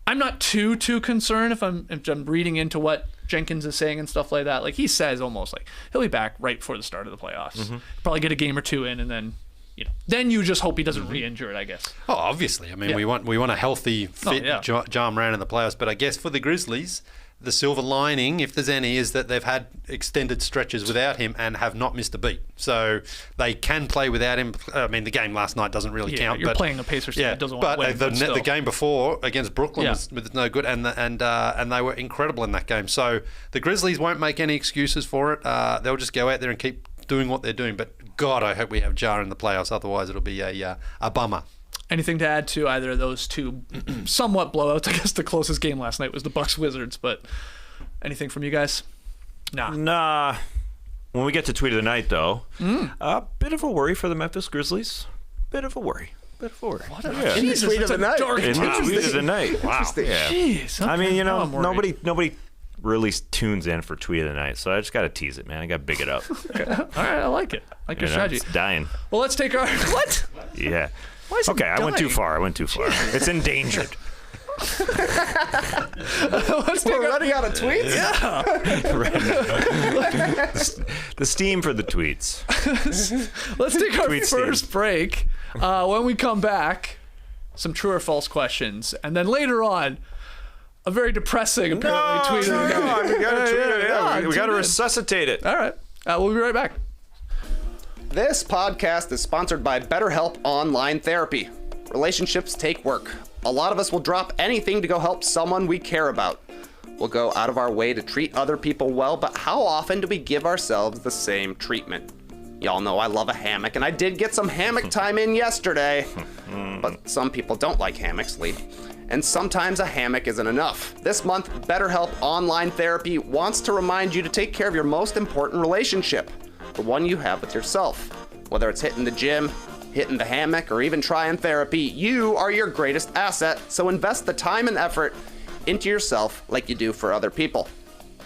I'm not too concerned if I'm reading into what Jenkins is saying and stuff like that. Like he says, almost like he'll be back right before the start of the playoffs. Probably get a game or 2 in, and then. Then you just hope he doesn't re-injure it, I guess. Oh, obviously. I mean, we want a healthy, fit Ja Morant in the playoffs. But I guess for the Grizzlies, the silver lining, if there's any, is that they've had extended stretches without him and have not missed a beat. So they can play without him. I mean, the game last night doesn't really count. You're playing a Pacers team that doesn't want to win. But the game before against Brooklyn was no good, and they were incredible in that game. So the Grizzlies won't make any excuses for it. They'll just go out there and keep doing what they're doing. But God, I hope we have Ja in the playoffs. Otherwise, it'll be a bummer. Anything to add to either of those two somewhat blowouts? I guess the closest game last night was the Bucks-Wizards, but anything from you guys? Nah. When we get to tweet of the night, though, a bit of a worry for the Memphis Grizzlies. Bit of a worry. What a tweet of the night. In the tweet of the night. Wow. Yeah. Jeez. Okay. I mean, nobody really tunes in for tweet of the night, so I just got to tease it, man. I got to big it up. Okay. All right, I like it. I like your strategy. It's dying. Well, let's take our... What? Yeah. Why is it okay, dying? I went too far. It's endangered. We're running out of tweets? Yeah. The steam for the tweets. Let's take our Tweet first steam. break. When we come back, some true or false questions. And then later on, a very depressing, apparently, tweet of the night. We got to resuscitate it. All right. We'll be right back. This podcast is sponsored by BetterHelp Online Therapy. Relationships take work. A lot of us will drop anything to go help someone we care about. We'll go out of our way to treat other people well, but how often do we give ourselves the same treatment? Y'all know I love a hammock, and I did get some hammock time in yesterday. But some people don't like hammocks, Leigh. And sometimes a hammock isn't enough. This month, BetterHelp Online Therapy wants to remind you to take care of your most important relationship, the one you have with yourself. Whether it's hitting the gym, hitting the hammock, or even trying therapy, you are your greatest asset, so invest the time and effort into yourself like you do for other people.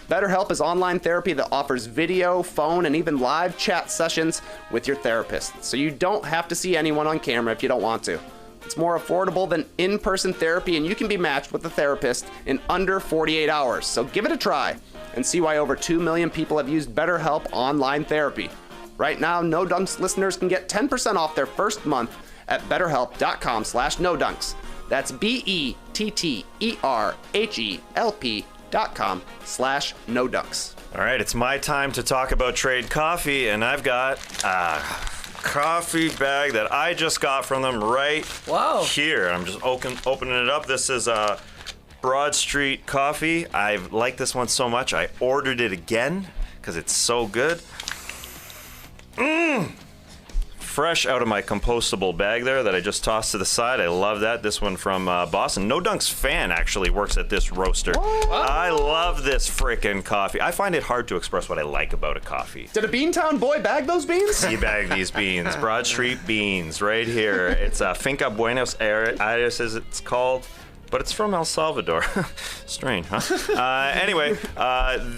BetterHelp is online therapy that offers video, phone, and even live chat sessions with your therapist, so you don't have to see anyone on camera if you don't want to. It's more affordable than in-person therapy, and you can be matched with a therapist in under 48 hours, so give it a try and see why over 2 million people have used BetterHelp Online Therapy. Right now, No Dunks listeners can get 10% off their first month at betterhelp.com/nodunks. That's BETTERHELP.com/nodunks. All right, it's my time to talk about trade coffee, and I've got a coffee bag that I just got from them here. I'm just opening it up. This is Broad Street Coffee. I like this one so much, I ordered it again because it's so good. Fresh out of my compostable bag there that I just tossed to the side. I love that. This one from Boston. No Dunks fan actually works at this roaster. I love this frickin' coffee. I find it hard to express what I like about a coffee. Did a Beantown boy bag those beans? He bagged these beans. Broad Street beans right here. It's Finca Buenos Aires, as it's called. But it's from El Salvador. Strange, huh? Anyway,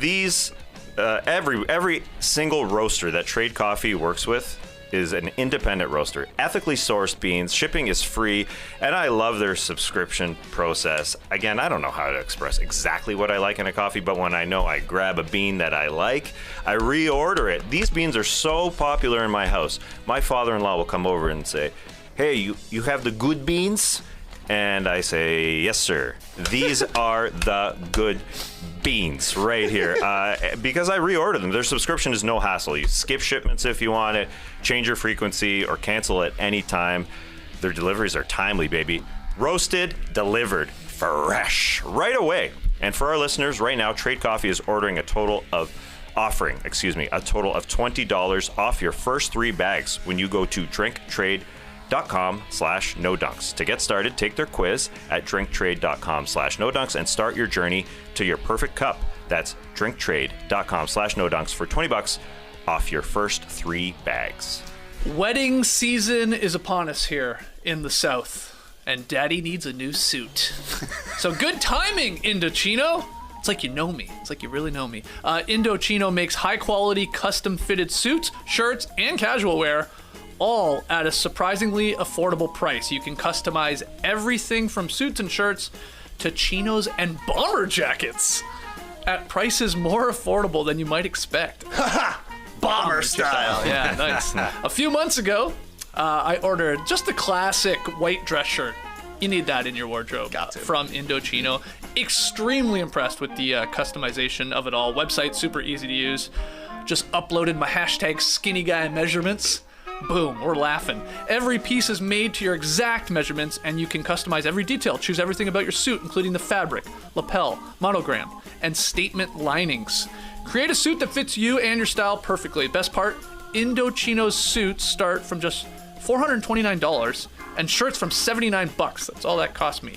these every single roaster that Trade Coffee works with is an independent roaster. Ethically sourced beans, shipping is free, and I love their subscription process. Again, I don't know how to express exactly what I like in a coffee, but when I know I grab a bean that I like, I reorder it. These beans are so popular in my house. My father-in-law will come over and say, "Hey, you have the good beans?" And I say, "Yes, sir. These are the good beans right here." Because I reorder them. Their subscription is no hassle. You skip shipments if you want it, change your frequency, or cancel at any time. Their deliveries are timely, baby. Roasted, delivered, fresh, right away. And for our listeners, right now, Trade Coffee is offering a total of $20 off your first 3 bags when you go to drinktrade.com/nodunks. To get started, take their quiz at drinktrade.com/nodunks and start your journey to your perfect cup. That's drinktrade.com/nodunks for $20 off your first 3 bags. Wedding season is upon us here in the South, and Daddy needs a new suit. So good timing, Indochino. It's like you know me. It's like you really know me. Indochino makes high-quality, custom-fitted suits, shirts, and casual wear, all at a surprisingly affordable price. You can customize everything from suits and shirts to chinos and bomber jackets at prices more affordable than you might expect. Bomber style. Yeah, nice. A few months ago, I ordered just the classic white dress shirt You need that in your wardrobe. From Indochino. Extremely impressed with the customization of it all. Website super easy to use. Just uploaded my hashtag skinny guy measurements. Boom, we're laughing. Every piece is made to your exact measurements, and you can customize every detail. Choose everything about your suit, including the fabric, lapel, monogram, and statement linings. Create a suit that fits you and your style perfectly. Best part, Indochino's suits start from just $429, and shirts from $79. That's all that cost me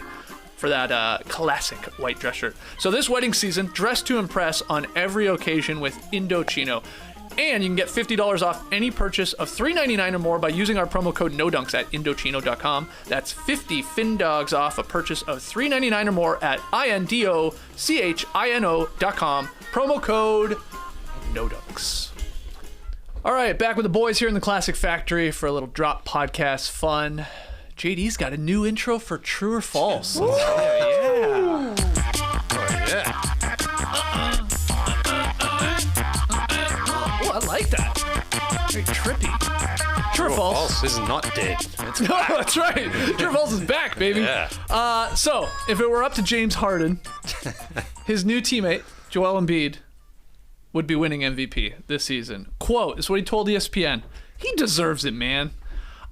for that classic white dress shirt. So this wedding season, dress to impress on every occasion with Indochino. And you can get $50 off any purchase of $3.99 or more by using our promo code NODUNKS at Indochino.com. That's 50 FinDogs off a purchase of $3.99 or more at INDOCHINO.com. Promo code NODUNKS. All right, back with the boys here in the Classic Factory for a little drop podcast fun. JD's got a new intro for True or False. Yeah. Oh, yeah. Oh, I like that. Very trippy. True or false? False is not dead. It's No, that's right. True or false is back, baby. Yeah. So, if it were up to James Harden, his new teammate, Joel Embiid, would be winning MVP this season. Quote, this is what he told ESPN. He deserves it, man.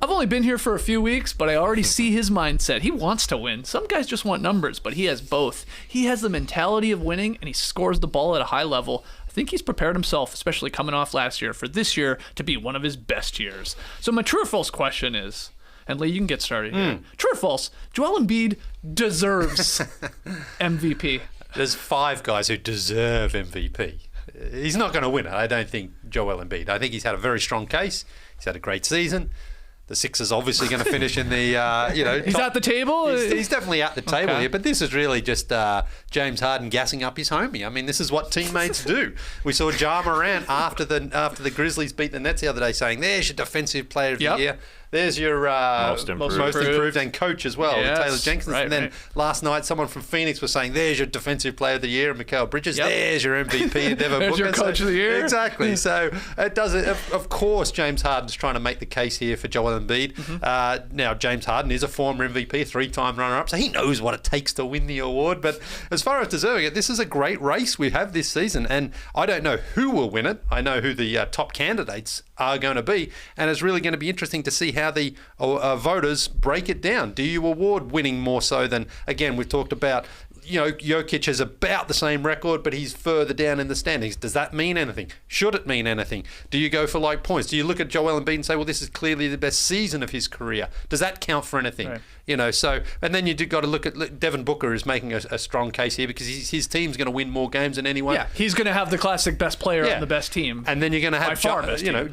I've only been here for a few weeks, but I already see his mindset. He wants to win. Some guys just want numbers, but he has both. He has the mentality of winning, and he scores the ball at a high level. I think he's prepared himself, especially coming off last year, for this year to be one of his best years. So my true or false question is, and Leigh, you can get started here. True or false, Joel Embiid deserves MVP. There's 5 guys who deserve MVP. He's not going to win it, I don't think, Joel Embiid. I think he's had a very strong case. He's had a great season. The Sixers obviously going to finish in the, He's at the table? He's definitely at the table here, but this is really just James Harden gassing up his homie. I mean, this is what teammates do. We saw Ja Morant after the Grizzlies beat the Nets the other day saying, there's your defensive player of the year. There's your most improved and coach as well, Taylor Jenkins. And then last night, someone from Phoenix was saying, there's your defensive player of the year, Mikal Bridges. There's your MVP, Devin Booker. There's your coach of the year. Exactly. So it does it. Of course, James Harden's trying to make the case here for Joel Embiid. Now, James Harden is a former MVP, 3-time runner-up, so he knows what it takes to win the award. But as far as deserving it, this is a great race we have this season, and I don't know who will win it. I know who the top candidates are going to be, and it's really going to be interesting to see how the voters break it down. Do you award winning more so than, again, we've talked about, Jokic has about the same record, but he's further down in the standings. Does that mean anything? Should it mean anything? Do you go for like points? Do you look at Joel Embiid and say, well, this is clearly the best season of his career? Does that count for anything? Right. So, and then you do got to look at Devin Booker is making a strong case here because his team's going to win more games than anyone. Yeah, he's going to have the classic best player on the best team. And then you're going to have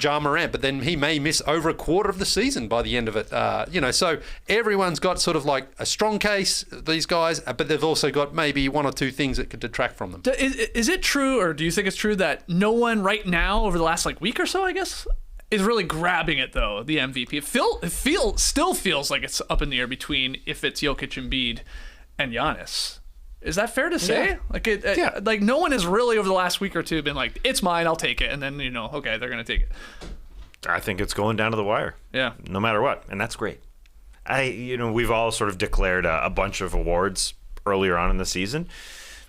Ja Morant, but then he may miss over a quarter of the season by the end of it. So everyone's got sort of like a strong case, these guys, but they've also got maybe 1 or 2 things that could detract from them. Is it true, or do you think it's true that no one right now over the last week or so, I guess, is really grabbing it though, the MVP? It still feels like it's up in the air between if it's Jokic, Embiid, and Giannis. Is that fair to say? Yeah. Like no one has really over the last week or two been like, it's mine, I'll take it, and then okay, they're gonna take it. I think it's going down to the wire. Yeah. No matter what, and that's great. We've all sort of declared a bunch of awards earlier on in the season.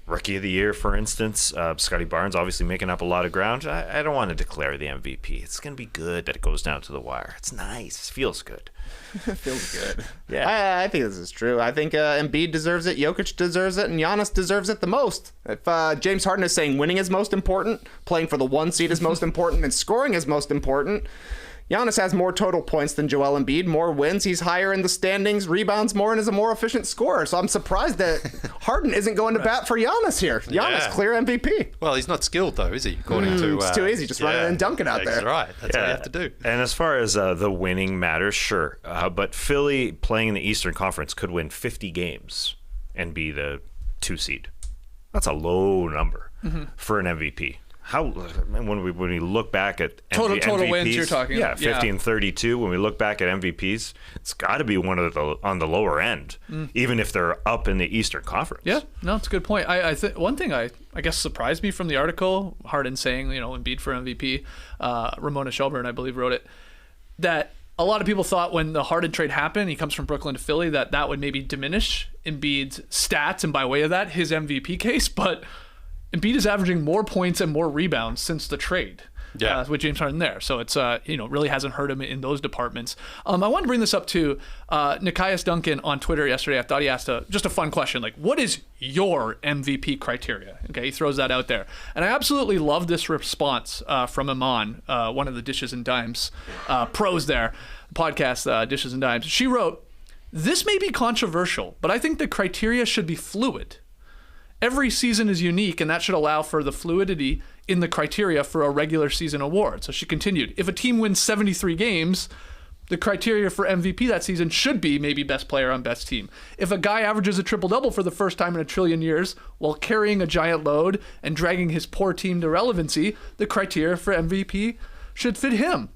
Rookie of the Year, for instance. Scotty Barnes obviously making up a lot of ground. I don't want to declare the MVP. It's going to be good that it goes down to the wire. It's nice. It feels good. It feels good. Yeah. I think this is true. I think Embiid deserves it, Jokic deserves it, and Giannis deserves it the most. If James Harden is saying winning is most important, playing for the 1 seed is most important, and scoring is most important, Giannis has more total points than Joel Embiid, more wins, he's higher in the standings, rebounds more, and is a more efficient scorer. So I'm surprised that Harden isn't going to bat for Giannis here. Giannis, clear MVP. Well, he's not skilled, though, is he? According to it's too easy, just run it and dunk it out there. That's right. That's what you have to do. And as far as the winning matters, sure. But Philly playing in the Eastern Conference could win 50 games and be the 2 seed. That's a low number for an MVP. When we look back at total MVPs, wins you're talking about. 50 and 32, when we look back at MVPs, it's got to be one of on the lower end, even if they're up in the Eastern Conference. Yeah, no, it's a good point. One thing I guess surprised me from the article, Harden saying, Embiid for MVP, Ramona Shelburne, I believe, wrote it, that a lot of people thought when the Harden trade happened, he comes from Brooklyn to Philly, that would maybe diminish Embiid's stats and by way of that, his MVP case. But Embiid is averaging more points and more rebounds since the trade. With James Harden there. So it's, really hasn't hurt him in those departments. I want to bring this up to Nikias Duncan on Twitter yesterday. I thought he asked just a fun question, like, what is your MVP criteria? Okay, he throws that out there. And I absolutely love this response from Iman, one of the Dishes and Dimes pros there, podcast Dishes and Dimes. She wrote, "This may be controversial, but I think the criteria should be fluid. Every season is unique, and that should allow for the fluidity in the criteria for a regular season award." So she continued, "If a team wins 73 games, the criteria for MVP that season should be maybe best player on best team. If a guy averages a triple-double for the first time in a trillion years while carrying a giant load and dragging his poor team to relevancy, the criteria for MVP should fit him.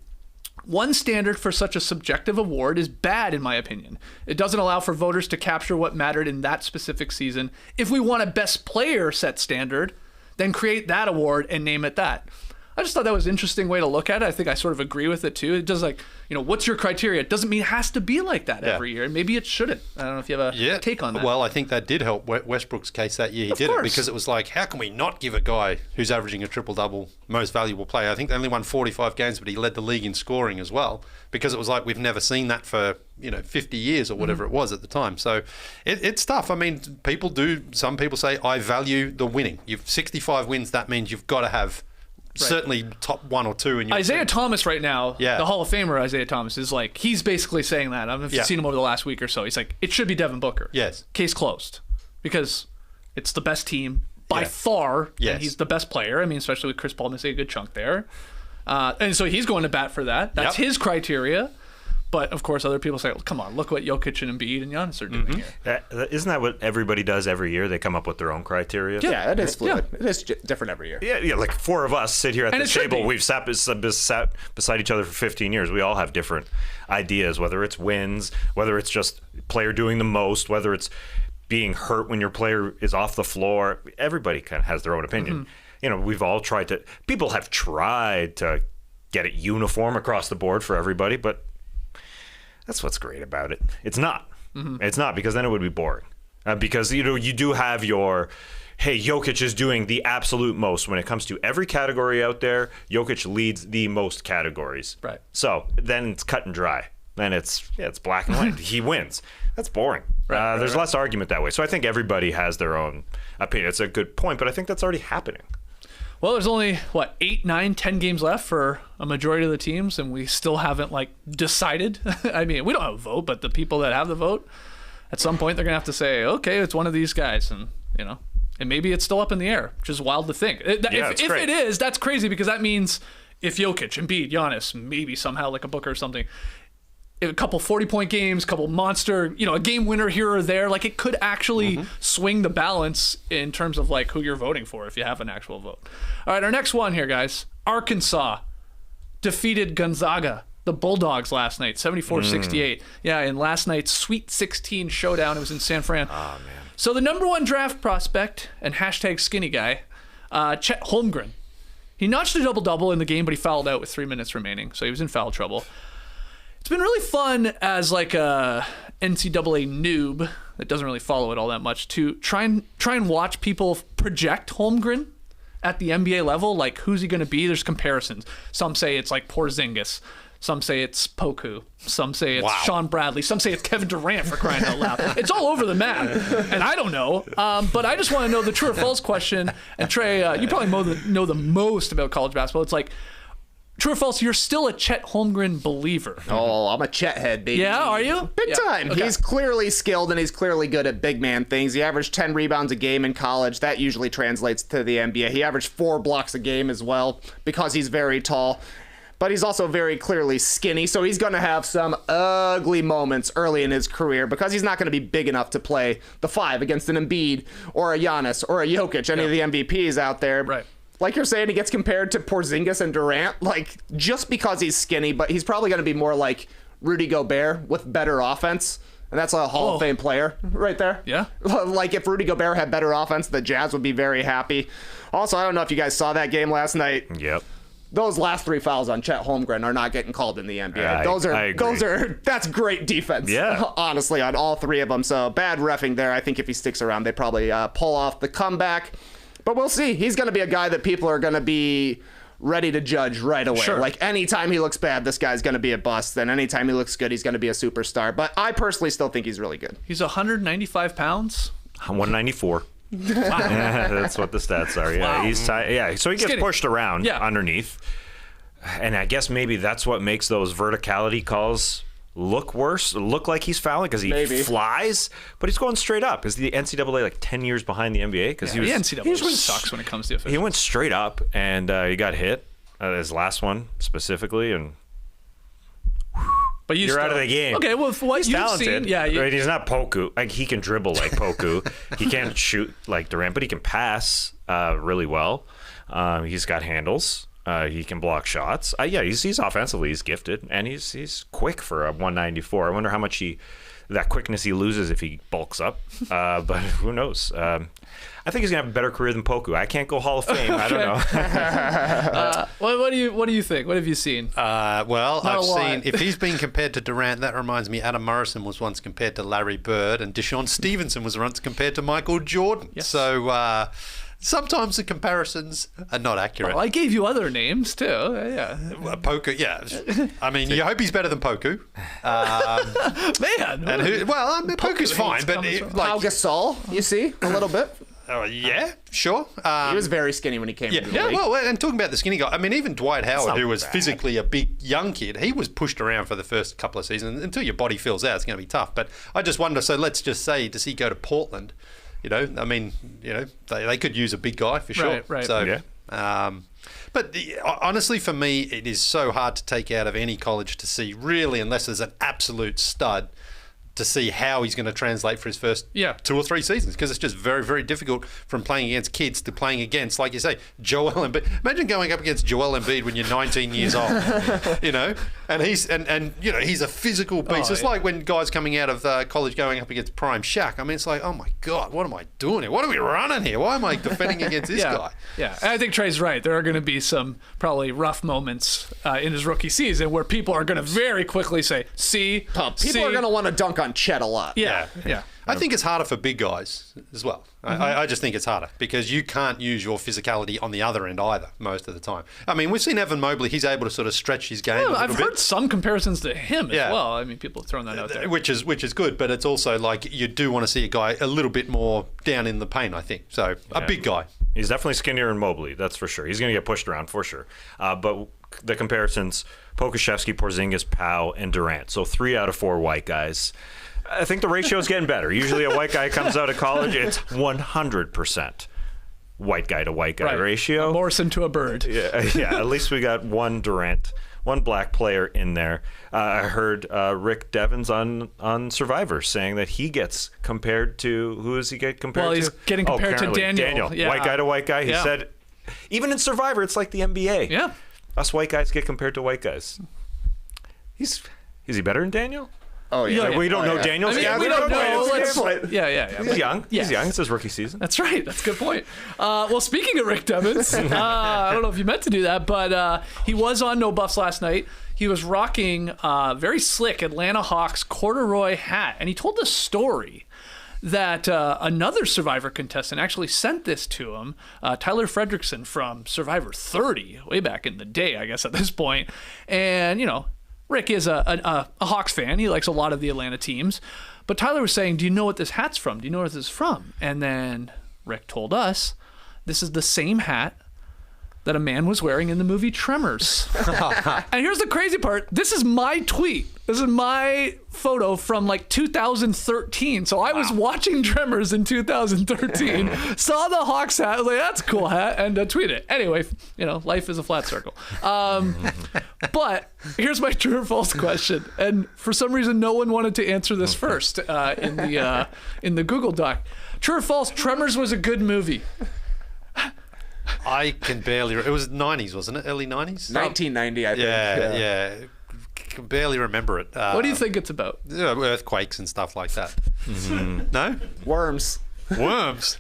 One standard for such a subjective award is bad, in my opinion. It doesn't allow for voters to capture what mattered in that specific season. If we want a best player set standard, then create that award and name it that." I just thought that was an interesting way to look at it. I think I sort of agree with it too. It does, like, what's your criteria? It doesn't mean it has to be like that every year. Maybe it shouldn't. I don't know if you have a take on that. Well, I think that did help Westbrook's case that year. He did it because it was like, how can we not give a guy who's averaging a triple-double most valuable player? I think they only won 45 games, but he led the league in scoring as well, because it was like, we've never seen that for 50 years or whatever it was at the time. So it's tough. I mean, some people say, I value the winning. You've 65 wins, that means you've got to have certainly top one or two in your Isaiah team. Thomas right now, the Hall of Famer Isaiah Thomas, is like, he's basically saying that. I don't know if you've seen him over the last week or so. He's like, it should be Devin Booker. Yes. Case closed. Because it's the best team by far, and he's the best player. I mean, especially with Chris Paul missing a good chunk there. And so he's going to bat for that. That's his criteria. But, of course, other people say, come on, look what Jokic and Embiid and Giannis are doing here. Isn't that what everybody does every year? They come up with their own criteria? Yeah, it is fluid. Yeah. It is different every year. Yeah, like four of us sit here at the table. We've sat beside each other for 15 years. We all have different ideas, whether it's wins, whether it's just player doing the most, whether it's being hurt when your player is off the floor. Everybody kind of has their own opinion. We've all people have tried to get it uniform across the board for everybody, but that's what's great about it. It's not. It's not, because then it would be boring. Because, you do have your, hey, Jokic is doing the absolute most. When it comes to every category out there, Jokic leads the most categories. Right. So then it's cut and dry. Then it's black and white. He wins. That's boring. There's less argument that way. So I think everybody has their own opinion. It's a good point, but I think that's already happening. Well, there's only, 8, 9, 10 games left for a majority of the teams, and we still haven't, decided. I mean, we don't have a vote, but the people that have the vote, at some point they're going to have to say, okay, it's one of these guys, and, and maybe it's still up in the air, which is wild to think. If it is, that's crazy, because that means if Jokic, Embiid, Giannis, maybe somehow like a Booker or something, a couple 40-point games, couple monster, a game winner here or there, it could actually swing the balance in terms of who you're voting for if you have an actual vote. All right, our next one here, guys. Arkansas defeated Gonzaga, the Bulldogs, last night, 74-68. Yeah, in last night's Sweet 16 showdown. It was in San Fran. Oh, man. So the number one draft prospect and hashtag skinny guy, Chet Holmgren, he notched a double-double in the game, but he fouled out with 3 minutes remaining, so he was in foul trouble. It's been really fun as a NCAA noob that doesn't really follow it all that much to try and watch people project Holmgren at the NBA level. Who's he going to be? There's comparisons. Some say it's Porzingis. Some say it's Poku. Some say it's Sean Bradley. Some say it's Kevin Durant, for crying out loud. It's all over the map, and I don't know. But I just want to know the true or false question. And Trey, you probably know the most about college basketball. It's true or false, you're still a Chet Holmgren believer. Oh, I'm a Chet head, baby. Yeah, are you? Big time. Okay. He's clearly skilled, and he's clearly good at big man things. He averaged 10 rebounds a game in college. That usually translates to the NBA. He averaged 4 blocks a game as well, because he's very tall. But he's also very clearly skinny, so he's going to have some ugly moments early in his career, because he's not going to be big enough to play the 5 against an Embiid or a Giannis or a Jokic, any of the MVPs out there. Right. Like you're saying, he gets compared to Porzingis and Durant, just because he's skinny, but he's probably going to be more like Rudy Gobert with better offense. And that's a Hall of Fame player right there. Yeah. If Rudy Gobert had better offense, the Jazz would be very happy. Also, I don't know if you guys saw that game last night. Yep. those last 3 fouls on Chet Holmgren are not getting called in the NBA. I agree. That's great defense. Yeah. Honestly, on all 3 of them. So bad reffing there. I think if he sticks around, they probably pull off the comeback. But we'll see. He's going to be a guy that people are going to be ready to judge right away. Sure. Like anytime he looks bad, this guy's going to be a bust. Then anytime he looks good, he's going to be a superstar. But I personally still think he's really good. He's 195 pounds. 194. Yeah, that's what the stats are. Yeah, Wow. So he gets Skinny. pushed around Yeah. underneath, and I guess maybe that's what makes those verticality calls look worse, look like he's fouling because he flies, but he's going straight up. Is the NCAA like 10 years behind the NBA? Because The NCAA sucks when it comes to officials. he went straight up and he got hit. His last one specifically, and But you're out of the game. Okay, well, for what he's you've talented. seen, Right, he's not Poku. Like he can dribble like Poku. He can't shoot like Durant, but he can pass really well. He's got handles. He can block shots. He's offensively he's gifted, and he's quick for a 194. I wonder how much that quickness he loses if he bulks up. But who knows? I think he's gonna have a better career than Poku. I can't go Hall of Fame. I don't know. What do you think? What have you seen? Well, Not a I've lot. seen, if he's being compared to Durant, that reminds me, Adam Morrison was once compared to Larry Bird, and Deshaun Stevenson was once compared to Michael Jordan. Yes. So sometimes the compations are not accurate. Well, I gave you other names too. Yeah, Poku, yeah. I mean, you hope he's better than Poku. man. And Poku's fine, but Pau Gasol, you see, a little bit. yeah, sure. He was very skinny when he came into the league. Well, and talking about the skinny guy, I mean, even Dwight Howard, who was physically a big young kid, he was pushed around for the first couple of seasons. Until your body fills out, it's going to be tough. But I just wonder, so let's just say, does he go to Portland? I mean, they could use a big guy for sure. Right. So, Yeah. but honestly, for me, it is so hard to take out of any college to see, really, unless there's an absolute stud, to see how he's going to translate for his first 2 or 3 seasons, because it's just very, very difficult from playing against kids to playing against, like you say, Joel Embiid. Imagine going up against Joel Embiid when you're 19 years old, and he's he's a physical beast. It's like when guys coming out of college going up against prime Shaq. I mean, it's like, oh my God, what am I doing here? What are we running here? Why am I defending against this guy? Yeah, and I think Trey's right. There are going to be some probably rough moments in his rookie season where people are going to very quickly say, People are going to want to dunk on Chet a lot. Yeah. I think it's harder for big guys as well. I just think it's harder because you can't use your physicality on the other end either most of the time. I mean, we've seen Evan Mobley. He's able to sort of stretch his game a little I've bit. heard some comparisons to him as well. I mean, people have thrown that out there. Which is good, but it's also like you do want to see a guy a little bit more down in the paint, I think. So a big guy. He's definitely skinnier than Mobley, that's for sure. He's going to get pushed around for sure. But the comparisons, Pokusevski, Porzingis, Pau, and Durant. So 3 out of 4 white guys. I think the ratio is getting better. Usually a white guy comes out of college, it's 100% white guy to white guy ratio. A Morrison to a bird. Yeah, at least we got one Durant, one black player in there. I heard Rick Devens on Survivor saying that he gets compared to, who does he get compared to? Well, he's getting compared to currently, Daniel. Yeah. White guy to white guy. He said, even in Survivor, it's like the NBA. Yeah. Us white guys get compared to white guys. Is he better than Daniel? Oh, yeah. Like, we don't know Daniel's I mean, stats. we don't know. Let's- Yeah. He's young. He's young. It's his rookie season. That's right. That's a good point. Well, speaking of Rick Devens, I don't know if you meant to do that, but he was on No Buffs last night. He was rocking a very slick Atlanta Hawks corduroy hat, and he told the story that another Survivor contestant actually sent this to him, Tyler Fredrickson from Survivor 30, way back in the day, I guess, at this point. And, Rick is a Hawks fan. He likes a lot of the Atlanta teams. But Tyler was saying, do you know what this hat's from? Do you know what this is from? And then Rick told us, this is the same hat that a man was wearing in the movie Tremors. And here's the crazy part. This is my tweet. This is my photo from like 2013. So I was watching Tremors in 2013, saw the Hawks hat, I was like, that's a cool hat, and tweeted it. Anyway, life is a flat circle. But here's my true or false question. And for some reason, no one wanted to answer this first in the Google Doc. True or false, Tremors was a good movie. I can barely. It was 90s, wasn't it? Early 90s? 1990, I think. Yeah. Can barely remember it. What do you think it's about? Earthquakes and stuff like that. No? Worms. Worms.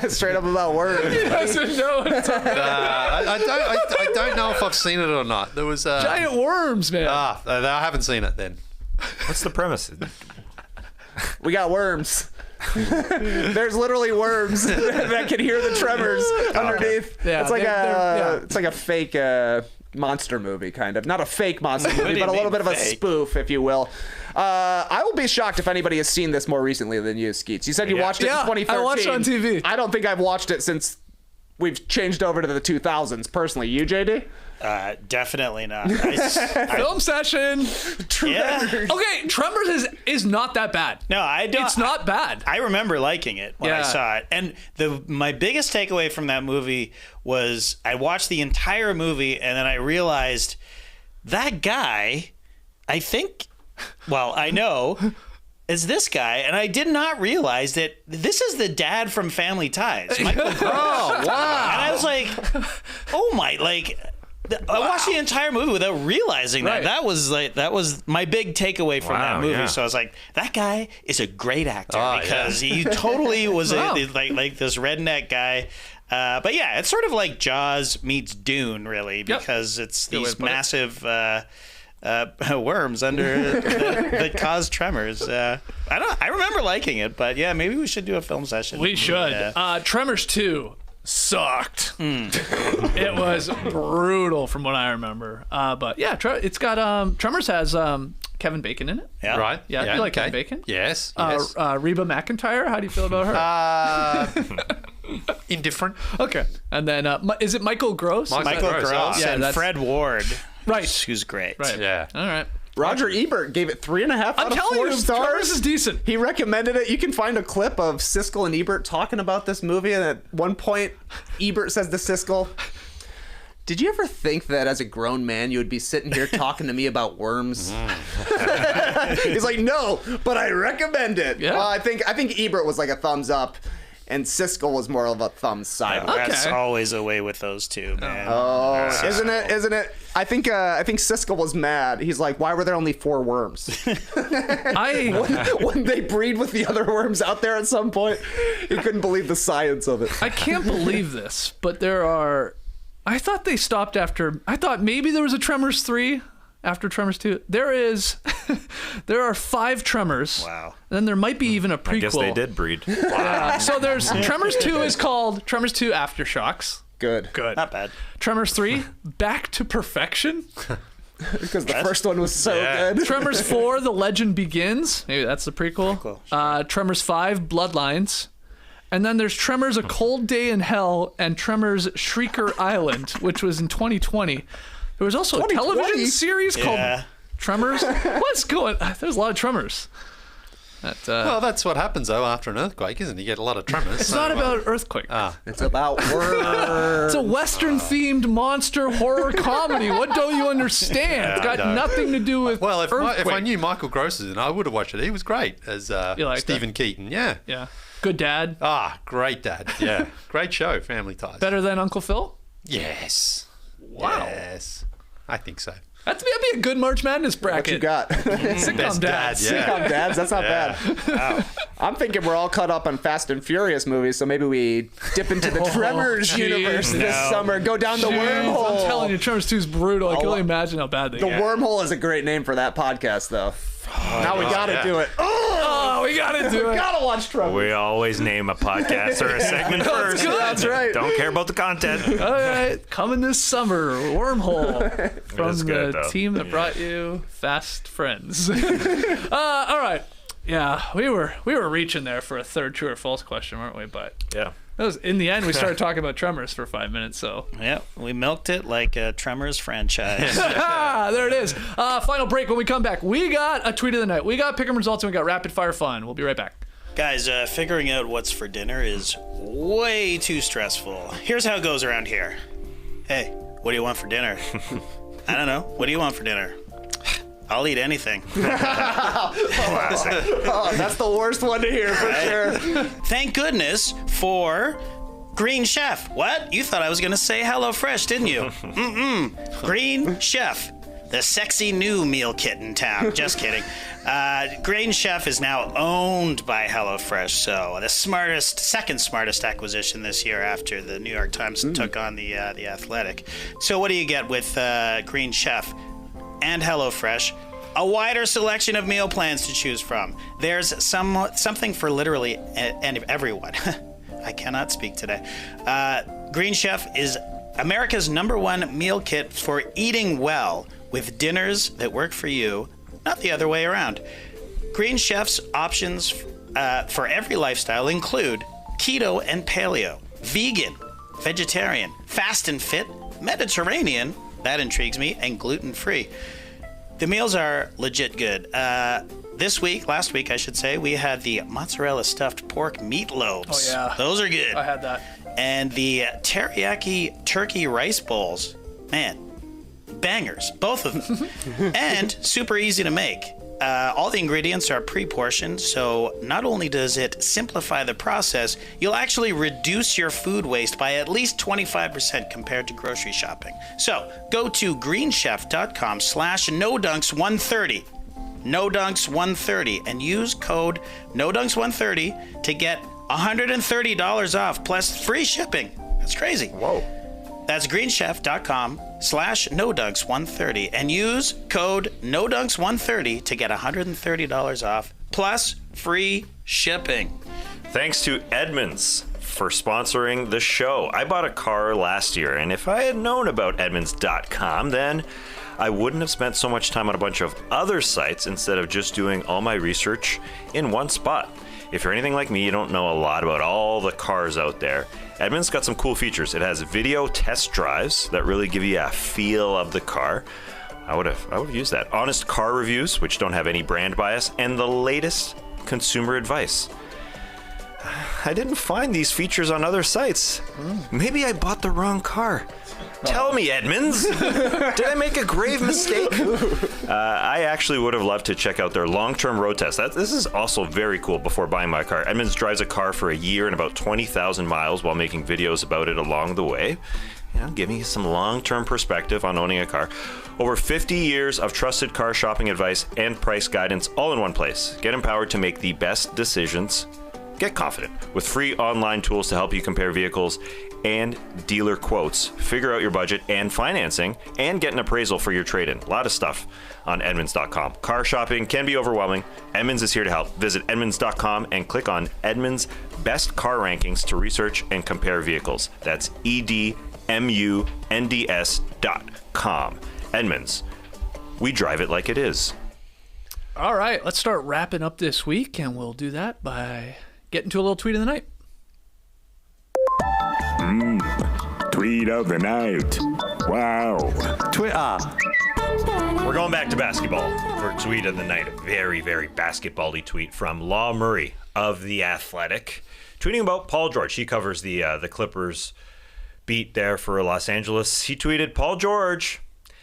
Straight up about worms. He doesn't know what it's about. I don't know if I've seen it or not. There was Giant worms, man. I haven't seen it then. What's the premise? We got worms. There's literally worms that can hear the tremors underneath. Yeah, it's like a fake monster movie, kind of. Not a fake monster movie, but a little bit of a spoof, if you will. I will be shocked if anybody has seen this more recently than you, Skeets. You said you watched it in 2013. I watched it on TV. I don't think I've watched it since we've changed over to the 2000s. Personally, you, JD? Definitely not. Film session. Yeah. Okay, Tremors is not that bad. No, I don't. It's not bad. I remember liking it when I saw it. And my biggest takeaway from that movie was I watched the entire movie and then I realized that guy, I know, is this guy. And I did not realize that this is the dad from Family Ties, Michael Gross. Oh, wow. And I was like, oh my, I watched the entire movie without realizing that. Right. That was my big takeaway from that movie. yeah. So I was like, that guy is a great actor because he totally was like this redneck guy. But yeah, it's sort of like Jaws meets Dune, really, because it's these massive worms under that cause tremors. I remember liking it, but yeah, maybe we should do a film session. We should. Yeah. Tremors 2 sucked. It was brutal from what I remember. But yeah, it's got Tremors has Kevin Bacon in it. Yeah. Right. Yeah, you like Kevin Bacon? Yes. Reba McEntire, how do you feel about her? Indifferent. Okay. And then is it Michael Gross? Michael Gross Yeah, and that's- Fred Ward. Right. Who's great. Right. Yeah. All right. Roger Ebert gave it 3.5 out I'm of telling 4 you, stars. Tremors is decent. He recommended it. You can find a clip of Siskel and Ebert talking about this movie, and at one point, Ebert says to Siskel, "Did you ever think that as a grown man you would be sitting here talking to me about worms?" He's like, "No, but I recommend it." Yeah. Well, I think Ebert was like a thumbs up, and Siskel was more of a thumbs sideways. That's always a way with those two, man. Oh, isn't it? I think Siskel was mad. He's like, "Why were there only 4 worms?" Wouldn't they breed with the other worms out there at some point? He couldn't believe the science of it. I can't believe this, but I thought they stopped after. I thought maybe there was a Tremors 3 after Tremors 2. There are 5 Tremors. Wow. And then there might be even a prequel. I guess they did breed. So there's Tremors 2 is called Tremors 2 Aftershocks. Good. Not bad. Tremors 3 Back to Perfection. Because the first one was so good. Tremors 4 The Legend Begins. Maybe that's the prequel. Tremors 5 Bloodlines. And then there's Tremors A Cold Day in Hell and Tremors Shrieker Island, which was in 2020. There was also a television series called Tremors. What's going on? There's a lot of Tremors. Well, that's what happens, though, after an earthquake, isn't it? You get a lot of tremors. It's not about earthquake. It's about worms. It's a Western-themed monster horror comedy. What don't you understand? It's got nothing to do with Well, if earthquake. I knew Michael Gross was in, I would have watched it. He was great as like Stephen Keaton. Yeah. Yeah. Good dad. Great dad. Yeah. Great show, Family Ties. Better than Uncle Phil? Yes. Wow. Yes. I think so. That'd be a good March Madness bracket. What you got? Sitcom Best dads. dad, yeah. Sitcom dads? That's not bad. Wow. I'm thinking we're all caught up on Fast and Furious movies, so maybe we dip into the Tremors universe this summer. Go down the wormhole. I'm telling you, Tremors 2 is brutal. I can only imagine how bad they The get. wormhole is a great name for that podcast, though. Now we gotta do it. Oh, we gotta do We it. gotta watch Tremors. We always name a podcast or a segment first. good. That's right. Don't care about the content. All right, coming this summer, Wormhole from is good, the though. team that brought you Fast Friends. All right, yeah, we were reaching there for a third true or false question, weren't we? But Yeah. that was in the end. We started talking about Tremors for 5 minutes, so Yeah, we milked it like a Tremors franchise. there it is. Final break. When we come back, we got a tweet of the night. We got pick 'em results, and we got rapid fire fun. We'll be right back. Guys, figuring out what's for dinner is way too stressful. Here's how it goes around here. Hey, what do you want for dinner? I don't know. What do you want for dinner? I'll eat anything. Oh, that's the worst one to hear for sure. Thank goodness for Green Chef. What? You thought I was going to say HelloFresh, didn't you? Green Chef. the sexy new meal kit in town. Just kidding. Grain Chef is now owned by HelloFresh, so the second smartest acquisition this year after the New York Times took on the Athletic. So what do you get with Grain Chef and HelloFresh? A wider selection of meal plans to choose from. There's something for literally everyone. I cannot speak today. Green Chef is America's #1 meal kit for eating well, with dinners that work for you, not the other way around. Green Chef's options for every lifestyle include keto and paleo, vegan, vegetarian, fast and fit, Mediterranean, that intrigues me, and gluten-free. The meals are legit good. Last week, I should say, we had the mozzarella stuffed pork meatloaves. Oh, yeah. Those are good. I had that. And the teriyaki turkey rice bowls. Man, bangers, both of them. And super easy to make. All the ingredients are pre-portioned, so not only does it simplify the process, you'll actually reduce your food waste by at least 25% compared to grocery shopping. So go to greenchef.com/NoDunks130. NoDunks130 and use code NoDunks130 to get $130 off plus free shipping. That's crazy. Whoa. That's greenchef.com/NoDunks130 and use code NoDunks130 to get $130 off plus free shipping. Thanks to Edmunds for sponsoring the show. I bought a car last year, and if I had known about Edmunds.com, then I wouldn't have spent so much time on a bunch of other sites instead of just doing all my research in one spot. If you're anything like me, you don't know a lot about all the cars out there. Edmunds got some cool features. It has video test drives that really give you a feel of the car. I would have used that. Honest car reviews, which don't have any brand bias, and the latest consumer advice. I didn't find these features on other sites. Maybe I bought the wrong car. Tell me, Edmunds. Did I make a grave mistake? I actually would have loved to check out their long-term road test. This is also very cool before buying my car. Edmunds drives a car for a year and about 20,000 miles while making videos about it along the way. Give me some long-term perspective on owning a car. Over 50 years of trusted car shopping advice and price guidance all in one place. Get empowered to make the best decisions. Get confident with free online tools to help you compare vehicles and dealer quotes, figure out your budget and financing, and get an appraisal for your trade-in. A lot of stuff on Edmunds.com. Car shopping can be overwhelming. Edmunds is here to help. Visit Edmunds.com and click on Edmunds Best Car Rankings to research and compare vehicles. That's EDMUNDS.com. Edmunds. We drive it like it is. All right, let's start wrapping up this week, and we'll do that by getting to a little tweet of the night. Tweet of the night. Wow. Twitter. We're going back to basketball for tweet of the night. A very, very basketball-y tweet from Law Murray of The Athletic, tweeting about Paul George. He covers the Clippers beat there for Los Angeles. He tweeted, Paul George,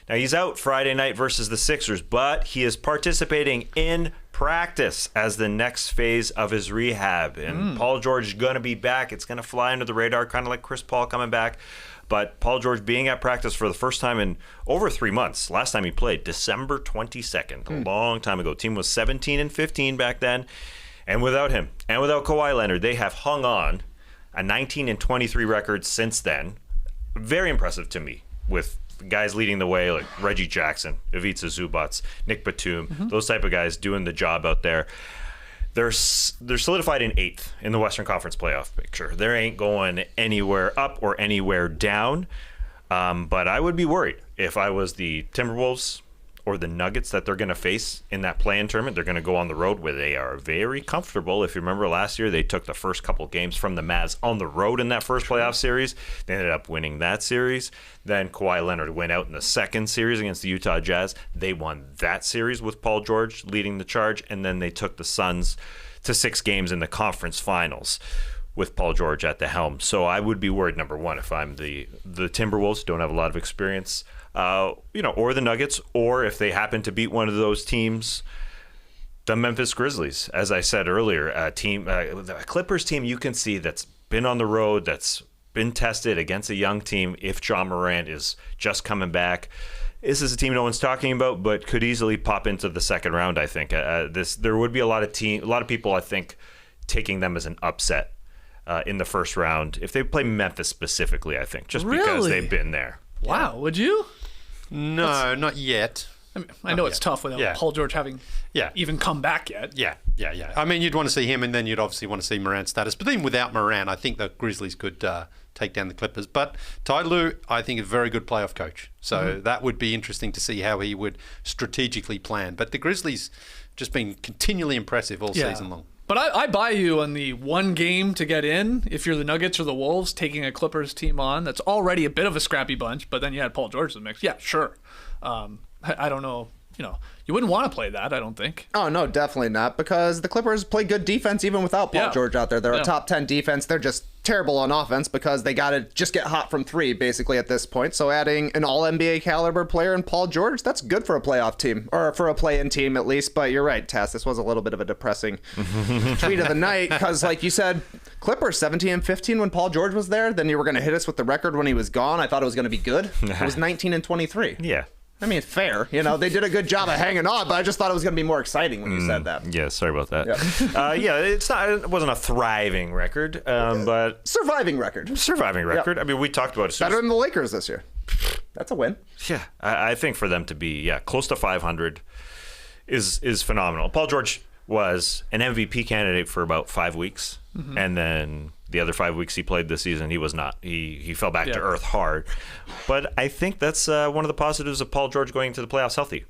now he's out Friday night versus the Sixers, but he is participating in practice as the next phase of his rehab. And Paul George is going to be back. It's going to fly under the radar, kind of like Chris Paul coming back. But Paul George being at practice for the first time in over 3 months. Last time he played, December 22nd, a long time ago. Team was 17-15 back then. And without him, and without Kawhi Leonard, they have hung on a 19-23 record since then. Very impressive to me, with guys leading the way like Reggie Jackson, Ivica Zubac, Nick Batum, those type of guys doing the job out there. They're solidified in 8th in the Western Conference playoff picture. They ain't going anywhere up or anywhere down. But I would be worried if I was the Timberwolves or the Nuggets that they're going to face in that play-in tournament. They're going to go on the road where they are very comfortable. If you remember last year, they took the first couple games from the Mavs on the road in that first playoff series. They ended up winning that series. Then Kawhi Leonard went out in the second series against the Utah Jazz. They won that series with Paul George leading the charge, and then they took the Suns to 6 games in the conference finals with Paul George at the helm. So I would be worried, number one, if I'm the Timberwolves, don't have a lot of experience, or the Nuggets, or if they happen to beat one of those teams, the Memphis Grizzlies. As I said earlier, the Clippers team you can see that's been on the road, that's been tested against a young team. If John Morant is just coming back, this is a team no one's talking about, but could easily pop into the second round. I think there would be a lot of people, I think, taking them as an upset in the first round if they play Memphis specifically. I think just because they've been there. Wow, would you? No, not yet. I know it's tough without Paul George having even come back yet. Yeah. I mean, you'd want to see him, and then you'd obviously want to see Morant's status. But even without Morant, I think the Grizzlies could take down the Clippers. But Ty Lue, I think, is a very good playoff coach. So that would be interesting to see how he would strategically plan. But the Grizzlies just been continually impressive all season long. But I buy you on the one game to get in if you're the Nuggets or the Wolves taking a Clippers team on that's already a bit of a scrappy bunch, but then you had Paul George in the mix. Yeah, sure. I don't know. You wouldn't want to play that, I don't think. Oh, no, definitely not, because the Clippers play good defense even without Paul George out there. They're a top 10 defense. They're just terrible on offense because they got to just get hot from three, basically, at this point. So adding an all-NBA caliber player and Paul George, that's good for a playoff team, or for a play-in team at least. But you're right, Tass, this was a little bit of a depressing tweet of the night because, like you said, Clippers 17-15 when Paul George was there. Then you were going to hit us with the record when he was gone. I thought it was going to be good. It was 19-23. Yeah. I mean, fair. They did a good job of hanging on, but I just thought it was going to be more exciting when you said that. Yeah, sorry about that. Yeah, it wasn't a thriving record, but surviving record. Surviving record. I mean, we talked about it. Better than the Lakers this year. That's a win. Yeah, I think for them to be close to 500 is phenomenal. Paul George was an MVP candidate for about 5 weeks, and then the other 5 weeks he played this season, he was not. He fell back to earth hard. But I think that's one of the positives of Paul George going to the playoffs healthy.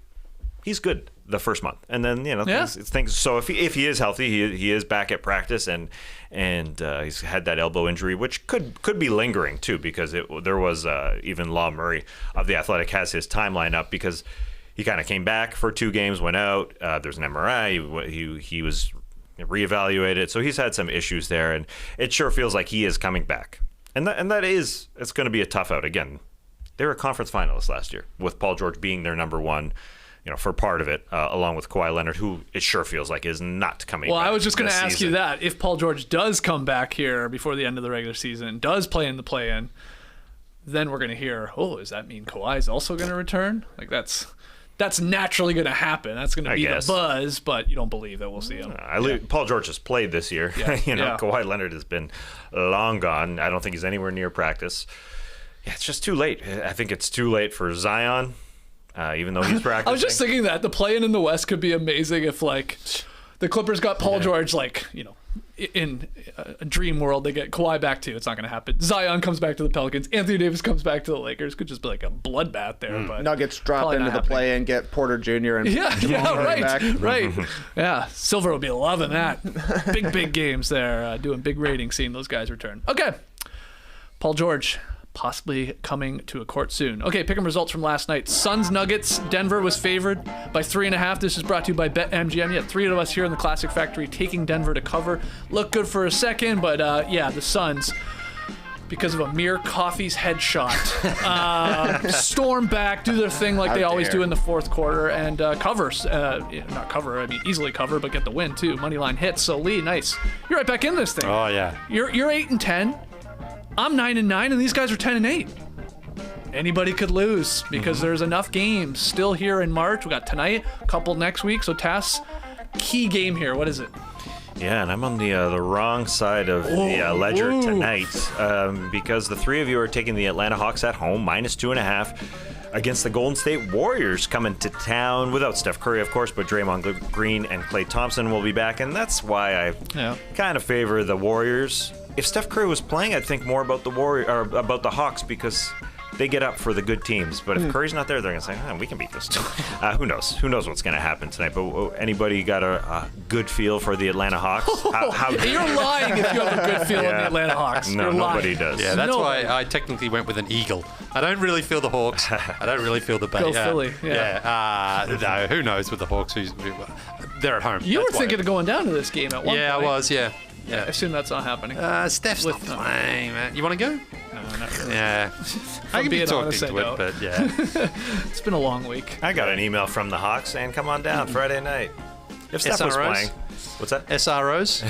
He's good the first month, and then things. So if he is healthy, he is back at practice, and he's had that elbow injury, which could be lingering too, because there was even Law Murray of the Athletic has his timeline up because he kind of came back for 2 games, went out. There's an MRI. He was reevaluated, so he's had some issues there, and it sure feels like he is coming back, and it's going to be a tough out. Again, they were conference finalists last year with Paul George being their number one, for part of it, along with Kawhi Leonard, who it sure feels like is not coming back. Well, I was just going to ask you that if Paul George does come back here before the end of the regular season, does play in the play-in, then we're going to hear, does that mean Kawhi's also going to return? Like that's naturally going to happen. That's going to be the buzz, but you don't believe that we'll see him. Paul George has played this year. Kawhi Leonard has been long gone. I don't think he's anywhere near practice. Yeah, it's just too late. I think it's too late for Zion, even though he's practicing. I was just thinking that the play-in in the West could be amazing if, the Clippers got Paul George, in a dream world, they get Kawhi back too. It's not going to happen. Zion comes back to the Pelicans. Anthony Davis comes back to the Lakers. Could just be like a bloodbath there. But Nuggets drop into the play and get Porter Jr. and right. Yeah, Silver will be loving that. Big games there, doing big ratings, seeing those guys return. Okay, Paul George possibly coming to a court soon. Okay, pick 'em results from last night. Suns Nuggets. Denver was favored by 3.5. This is brought to you by BetMGM. You had 3 of us here in the Classic Factory taking Denver to cover. Looked good for a second, but the Suns, because of Amir Coffey's headshot, storm back, do their thing like they always do in the fourth quarter, and easily cover, but get the win too. Moneyline hits. So Leigh, nice. You're right back in this thing. Oh yeah. You're 8-10. I'm 9-9, and these guys are 10-8. Anybody could lose because there's enough games still here in March. We got tonight, a couple next week. So Tass, key game here. What is it? Yeah, and I'm on the wrong side of the ledger tonight because the 3 of you are taking the Atlanta Hawks at home, -2.5. against the Golden State Warriors coming to town without Steph Curry, of course, but Draymond Green and Klay Thompson will be back, and that's why I kind of favor the Warriors. If Steph Curry was playing, I'd think more about about the Hawks because they get up for the good teams. But if Curry's not there, they're going to say, we can beat this team. Who knows? Who knows what's going to happen tonight? But anybody got a good feel for the Atlanta Hawks? You're lying if you have a good feel on the Atlanta Hawks. No, nobody does. Yeah, that's why I technically went with an eagle. I don't really feel the Hawks. I don't really feel the Bay. Go Philly. No, who knows with the Hawks? They're at home. You were thinking of going down to this game at one point. Yeah, I was, yeah. I assume that's not happening. Steph's not playing, man. You want to go? No, not really. Yeah. I can be talking to it, but yeah. It's been a long week. I got an email from the Hawks saying, come on down Friday night. If Steph was playing. What's that? SROs?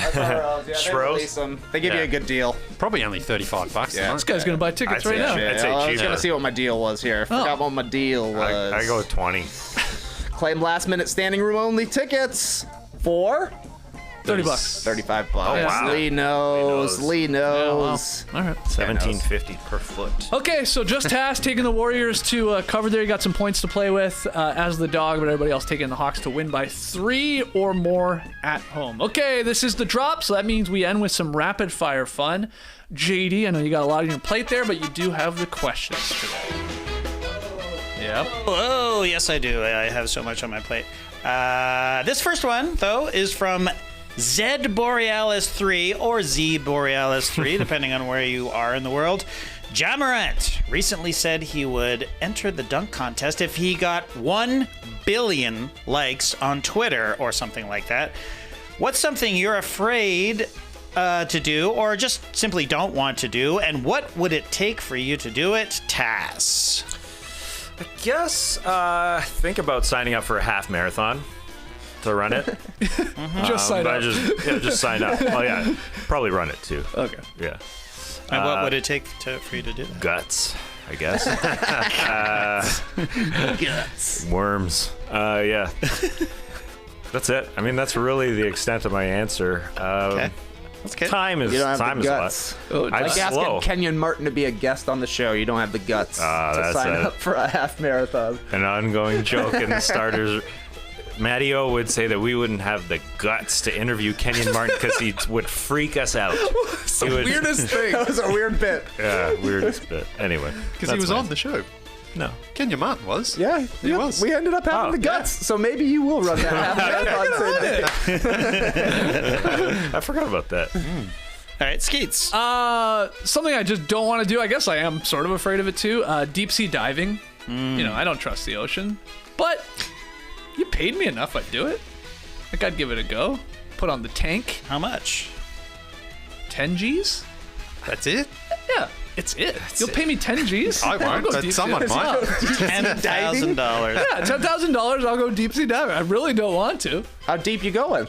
They give you a good deal. Probably only $35. Yeah. This guy's going to buy tickets right now. I'd say I was cheaper. going to see what my deal was here. Forgot what my deal was. I go with 20. Claim last minute standing room only tickets for $30. $35. Oh, wow. Lee knows. Lee knows. All right. $17.50 per foot. Okay, so just Task taking the Warriors to cover there. You got some points to play with as the dog, but everybody else taking the Hawks to win by 3 or more at home. Okay, this is the drop, so that means we end with some rapid fire fun. JD, I know you got a lot on your plate there, but you do have the questions today. Yep. Oh, yes, I do. I have so much on my plate. This first one, though, is from Z Borealis 3 or Z Borealis 3, depending on where you are in the world. Ja Morant recently said he would enter the dunk contest if he got 1 billion likes on Twitter or something like that. What's something you're afraid to do or just simply don't want to do, and what would it take for you to do it? Tass. I guess think about signing up for a half marathon to run it. Just sign up. Just sign up. Oh yeah, probably run it too. Okay. Yeah. And what would it take for you to do that? Guts, I guess. Guts. Worms. Yeah. That's it. I mean, that's really the extent of my answer. Okay. That's good. Time is You don't have time the is a guts. lot. I'm Like slow. asking Kenyon Martin to be a guest on the show. You don't have the guts to that's sign it. up for a half marathon. An ongoing joke in the starters. Matty O would say that we wouldn't have the guts to interview Kenyon Martin because he would freak us out. It's the weirdest thing. That was a weird bit. Yeah, weirdest bit. Anyway. Because he was on the show. No. Kenyon Martin was. Yeah, He was. We ended up having the guts, so maybe you will run that half marathon someday. I forgot about that. All right, Skeets. Something I just don't want to do. I guess I am sort of afraid of it too. Deep sea diving. You know, I don't trust the ocean, but you paid me enough, I'd do it. Like, I'd give it a go. Put on the tank. How much? 10 G's? That's it? Yeah, it's it. You'll pay me 10 G's. I won't, I'll go but deep someone sea might. $10,000. Yeah, $10,000. I'll go deep sea diving. I really don't want to. How deep you going?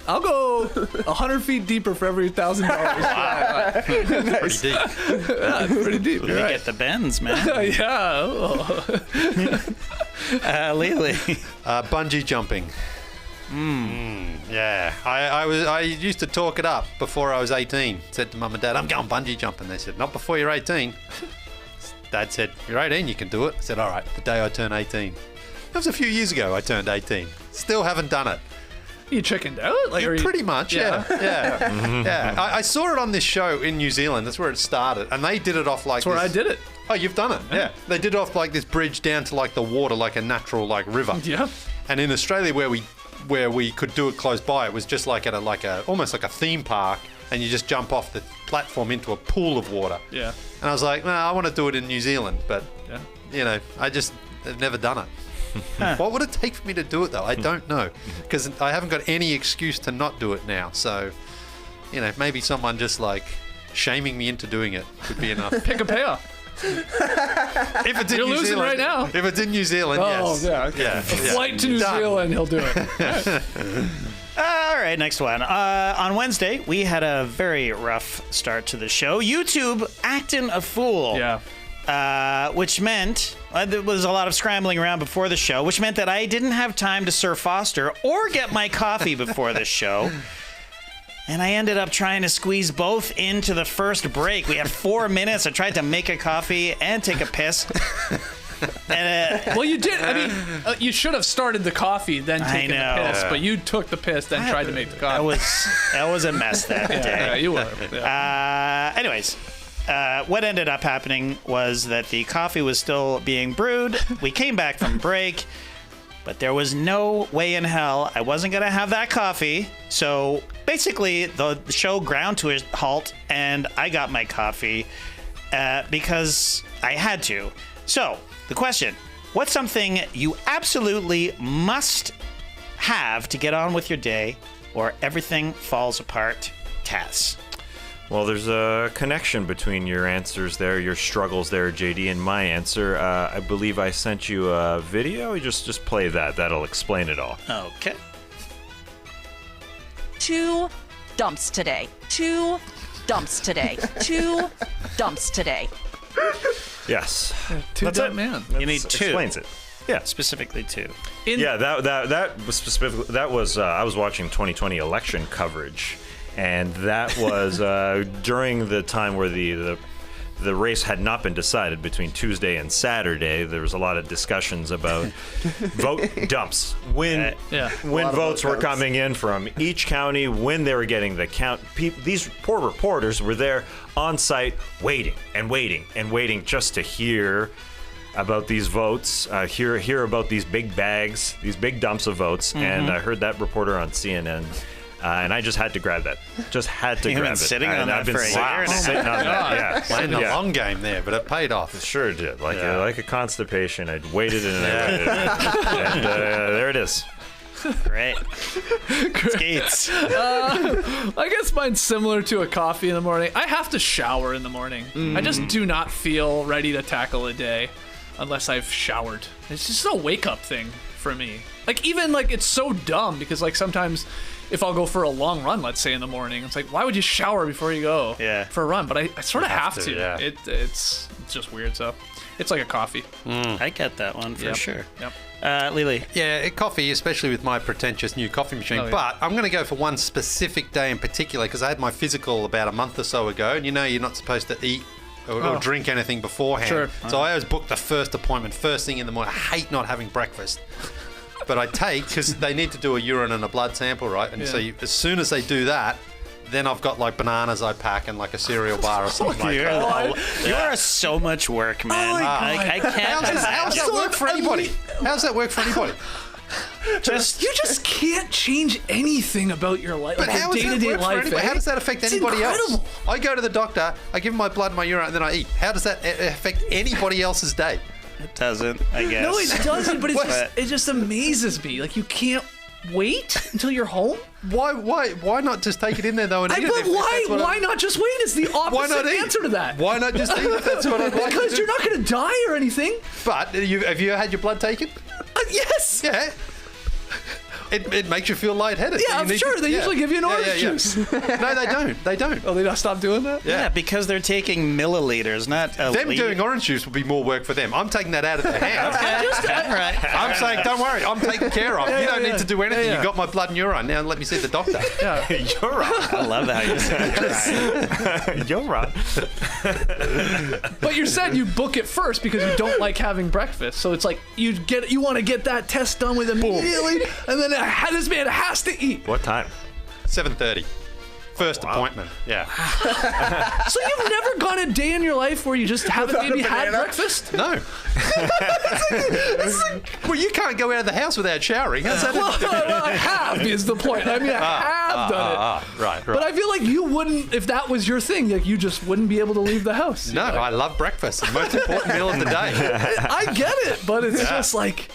I'll go 100 feet deeper for every $1,000. Pretty deep. Yeah, it's pretty deep. You You're right. get the bends, man. Yeah. Oh. Lily. Bungee jumping. Yeah. I used to talk it up before I was 18. Said to mum and dad, I'm going bungee jumping. They said, not before you're 18. Dad said, you're 18, you can do it. I said, all right, the day I turn 18. That was a few years ago I turned 18. Still haven't done it. You chickened out? Like, are you... Pretty much, yeah. Yeah. I saw it on this show in New Zealand. That's where it started. And they did it off like That's where I did it. Oh, you've done it? Yeah. They did it off like this bridge down to like the water, like a natural like river. Yeah. And in Australia where we could do it close by, it was just like at almost like a theme park, and you just jump off the platform into a pool of water. Yeah. And I was like, I want to do it in New Zealand, but Yeah. you know, I've never done it. What would it take for me to do it though? I don't know, because I haven't got any excuse to not do it now. So, you know, maybe someone just like shaming me into doing it would be enough. Pick a payoff. If it's in You're New losing Zealand, right now. If it's in New Zealand, yes. yeah. Okay. Yeah. Flight to New Done. Zealand, he'll do it. All right, next one. On Wednesday, we had a very rough start to the show. YouTube acting a fool. Yeah. Which meant there was a lot of scrambling around before the show, which meant that I didn't have time to Sir Foster or get my coffee before the show. And I ended up trying to squeeze both into the first break. We had 4 minutes. I tried to make a coffee and take a piss. And, Well, you did. I mean, you should have started the coffee, then taken the know. piss. But you took the piss, then tried to make the coffee. that was a mess that day. Yeah, you were. Yeah. Anyways, what ended up happening was that the coffee was still being brewed. We came back from break, but there was no way in hell I wasn't going to have that coffee. So basically, the show ground to a halt, and I got my coffee because I had to. So, the question, what's something you absolutely must have to get on with your day, or everything falls apart? Taz. Well, there's a connection between your answers there, your struggles there, JD, and my answer. I believe I sent you a video. Just play that. That'll explain it all. Okay. 2 dumps today. 2 dumps today. 2 dumps today. Yes. That's it, man. You need 2. Explains it. Yeah. Specifically 2. Yeah, that was specifically, that was, I was watching 2020 election coverage, and that was during the time where the race had not been decided between Tuesday and Saturday. There was a lot of discussions about vote dumps. When votes were coming in from each county, when they were getting the count. These poor reporters were there on site waiting and waiting and waiting just to hear about these votes, hear about these big bags, these big dumps of votes. And I heard that reporter on CNN. And I just had to grab that. Just had to grab it. Sitting on that for a year. Sitting on that. Yeah. Playing the long game there, but it paid off. It sure did. Like a constipation. I'd waited and I waited. And there it is. Great. Skeets. I guess mine's similar to a coffee in the morning. I have to shower in the morning. I just do not feel ready to tackle a day unless I've showered. It's just a wake-up thing for me. Like, even, like, it's so dumb because, like, sometimes if I'll go for a long run, let's say in the morning, it's like, why would you shower before you go for a run? But I sort of have to. Yeah. It's just weird, so it's like a coffee. I get that one for sure. Yep. Lily. Yeah, coffee, especially with my pretentious new coffee machine. Oh, yeah. But I'm going to go for one specific day in particular because I had my physical about a month or so ago, and you know you're not supposed to eat or drink anything beforehand. Sure. So I always book the first appointment first thing in the morning. I hate not having breakfast. But I take, because they need to do a urine and a blood sample, right? And so as soon as they do that, then I've got like bananas I pack and like a cereal bar or something like that. You are so much work, man. I can't. How's that work for anybody? How's that work for anybody? You just can't change anything about your life. But like how does that day-to-day work for life, anybody? How does that affect anybody else? I go to the doctor, I give them my blood and my urine, and then I eat. How does that affect anybody else's day? It doesn't, I guess. No, it doesn't, but it just amazes me. Like, you can't wait until you're home? Why not just take it in there, though, and eat it? But why not just wait? It's the opposite answer to that. Why not just eat it? That's what I'd like Because to do. you're not going to die or anything. But have you had your blood taken? Yes. Yeah. It makes you feel lightheaded. Yeah, I'm sure. They usually give you an orange juice. No, they don't. They don't. Oh, they not stop doing that? Yeah, because they're taking milliliters, not a Them liter. doing orange juice would be more work for them. I'm taking that out of their hands. Right. I'm saying, don't worry, I'm taken care of. You don't need to do anything. You got my blood and urine. Now let me see the doctor. Urine. I love how you say it. Urine. But you said you book it first because you don't like having breakfast. So it's like you want to get that test done with immediately, and then this man has to eat. What time? 7:30. First appointment. Yeah. So you've never gone a day in your life where you just haven't maybe had breakfast? No. Well, you can't go out of the house without showering. How's that? Well, I have is the point. I mean, I have done it. Right. But I feel like you wouldn't, if that was your thing, like you just wouldn't be able to leave the house. No, I love breakfast. The most important meal of the day. I get it, but it's just like,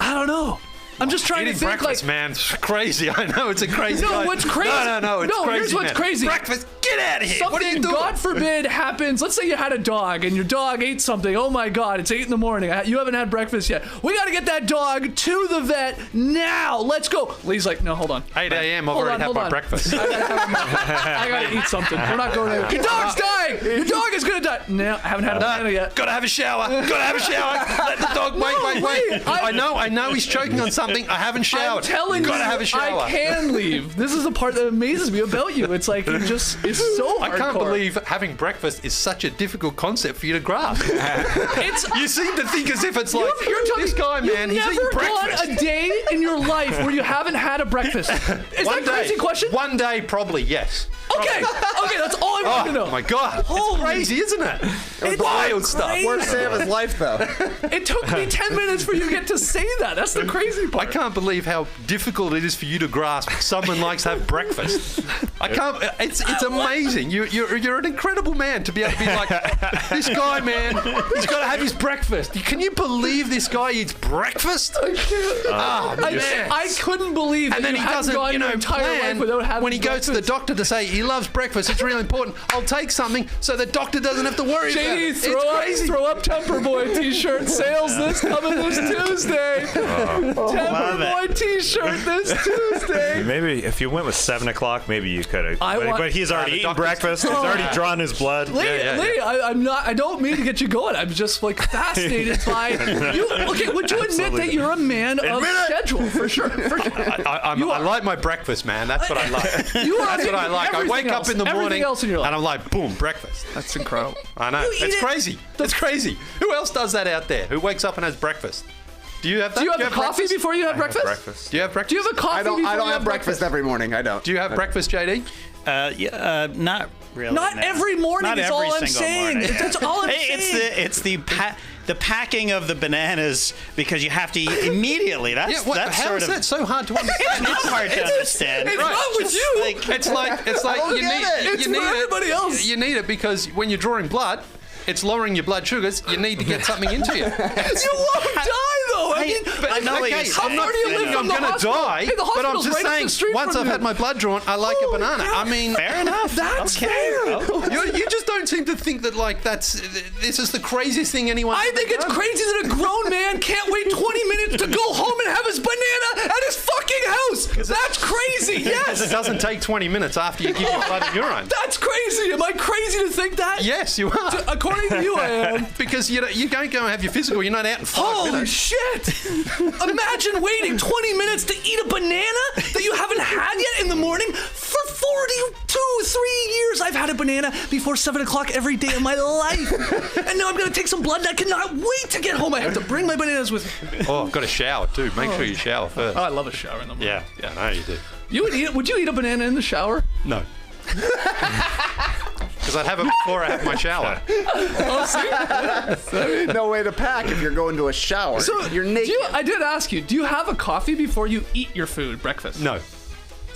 I don't know. I'm just trying Eating to think breakfast, like, man, it's crazy. I know it's a crazy. No, guy. what's crazy? No, it's crazy. Here's what's man. crazy. Breakfast, get out of here. Something, what are you doing? God forbid, happens. Let's say you had a dog and your dog ate something. Oh my God, it's 8 in the morning. You haven't had breakfast yet. We got to get that dog to the vet now. Let's go. Lee's like, no, hold on. 8 a.m. I've already had my breakfast. I got to eat something. We're not going there. Your dog's dying. Your dog is going to die. No, I haven't had a banana yet. Gotta have a shower. Let the dog wait. I know he's choking on something. I haven't showered. I'm telling you, have a shower. I can leave. This is the part that amazes me about you. It's like it's so hardcore. I can't believe having breakfast is such a difficult concept for you to grasp. You seem to think as if it's like this guy, man. He's eating breakfast. You've never gone a day in your life where you haven't had a breakfast. Is that a crazy question? One day, probably, yes. Okay, that's all I want to know. Oh my God, it's crazy, isn't it? It's wild stuff. Worst day of his life, though. It took me 10 minutes for you to get to say that. That's the crazy part. I can't believe how difficult it is for you to grasp someone likes to have breakfast. I can't. It's amazing. You're an incredible man to be able to be like this guy, man. He's got to have his breakfast. Can you believe this guy eats breakfast? I can't. I couldn't believe and that then you he hadn't doesn't, gone your entire life without having when he goes to the doctor to say he loves breakfast. It's really important. I'll take something so the doctor doesn't have to worry about JD, throw up Temper Boy t-shirt sales coming this Tuesday. Temper Boy t-shirt this Tuesday. Maybe if you went with 7 o'clock, maybe you could have. But he's already eaten breakfast. He's already drawn his blood. Lee, I'm not. I don't mean to get you going. I'm just like fascinated by you. Okay, would you admit that you're a man of schedule for sure? I like my breakfast, man. That's what I like. That's what I like. I wake up in the morning and I'm like, boom, breakfast. That's incredible. I know. It's crazy. It's crazy. Who else does that out there? Who wakes up and has breakfast? Do you have that? Do you have coffee before you have breakfast? Do you have breakfast? Do you have a coffee before you have breakfast? I don't have breakfast every morning. I don't. Do you have breakfast, JD? Not really. Not every morning. That's all I'm saying. That's all I'm saying. It's the packing of the bananas because you have to eat immediately. How is that so hard to understand? It's not hard to understand. It's wrong with you. It's like you need it. You need everybody else. You need it because when you're drawing blood, it's lowering your blood sugars. You need to get something into you. You won't die though. I know. I'm not feeling I'm going to die, but I'm just saying, once I've had my blood drawn, I like a banana. God. I mean, fair enough. That's fair. You just don't seem to think that this is the craziest thing anyone. I think it's crazy that a grown man can't wait 20 minutes to go home and have his banana at his fucking house. That's crazy. Yes. It doesn't take 20 minutes after you give your blood and urine. That's crazy. Am I crazy to think that? Yes, you are. According to you, I am. Because you don't go and have your physical. You're not out in 5 Holy minutes. shit! Imagine waiting 20 minutes to eat a banana that you haven't had yet in the morning. For 3 years, I've had a banana before 7 o'clock every day of my life. And now I'm going to take some blood and I cannot wait to get home. I have to bring my bananas with me. Oh, I've got to shower too. Make sure you shower first. Oh, I love a shower in the morning. Yeah, I know you do. Would you eat a banana in the shower? No. Because I'd have it before I have my shower. No way to pack if you're going to a shower. So you're naked. I did ask you, do you have a coffee before you eat your food, breakfast? No.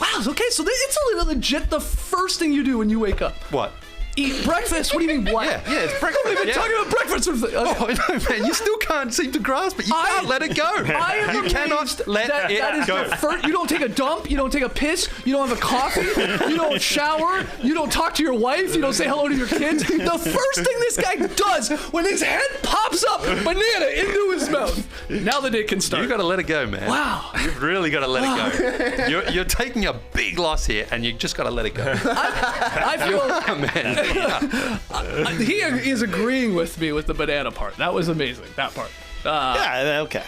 Wow, okay, so it's a little legit the first thing you do when you wake up. What? Eat breakfast? What do you mean, what? Yeah, it's breakfast. We've been talking about breakfast. Okay. Oh, no, man, you still can't seem to grasp it. You can't let it go. You cannot let it go. You don't take a dump. You don't take a piss. You don't have a coffee. You don't shower. You don't talk to your wife. You don't say hello to your kids. The first thing this guy does when his head pops up, banana into his mouth. Now the day can start. You got to let it go, man. Wow. You've really got to let it go. You're taking a big loss here, and you just got to let it go. I feel, man. he is agreeing with me with the banana part. That was amazing. That part. Yeah. Okay.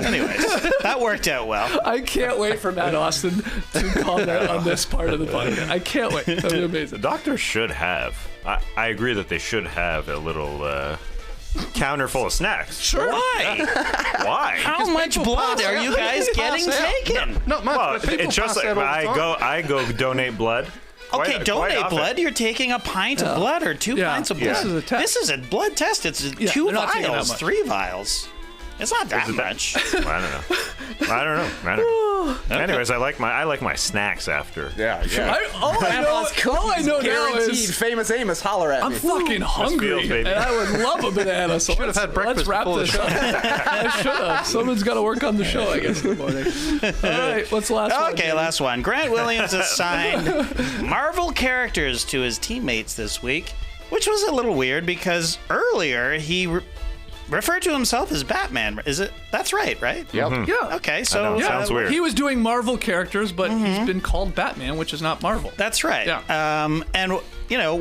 Anyways, that worked out well. I can't wait for Matt Austin to comment on this part of the podcast. I can't wait. That'll be amazing. Doctors should have. I agree that they should have a little counter full of snacks. Sure. Why? Why? How much blood are you guys getting taken? Not much. Well, it's just like I go donate blood. Okay, donate blood. You're taking a pint of blood or 2 pints of blood. This is a test. This is a blood test. It's 2 they're not taking that vials, much. 3 vials. It's not that much. I don't know. Anyways, I like my snacks after. Yeah. All I know now Guaranteed. is Famous Amos, holler at I'm me. fucking hungry, feels, baby. and I would love a banana. So Should have had breakfast let's wrap before the this show. up. I should have. Someone's got to work on the show, I guess, in the morning. All right, what's the last one? Okay, last one. Grant Williams assigned Marvel characters to his teammates this week, which was a little weird because earlier he referred to himself as Batman. Is it? That's right? Yep. Yeah. Okay, so sounds weird. He was doing Marvel characters, but he's been called Batman, which is not Marvel. That's right. Yeah. And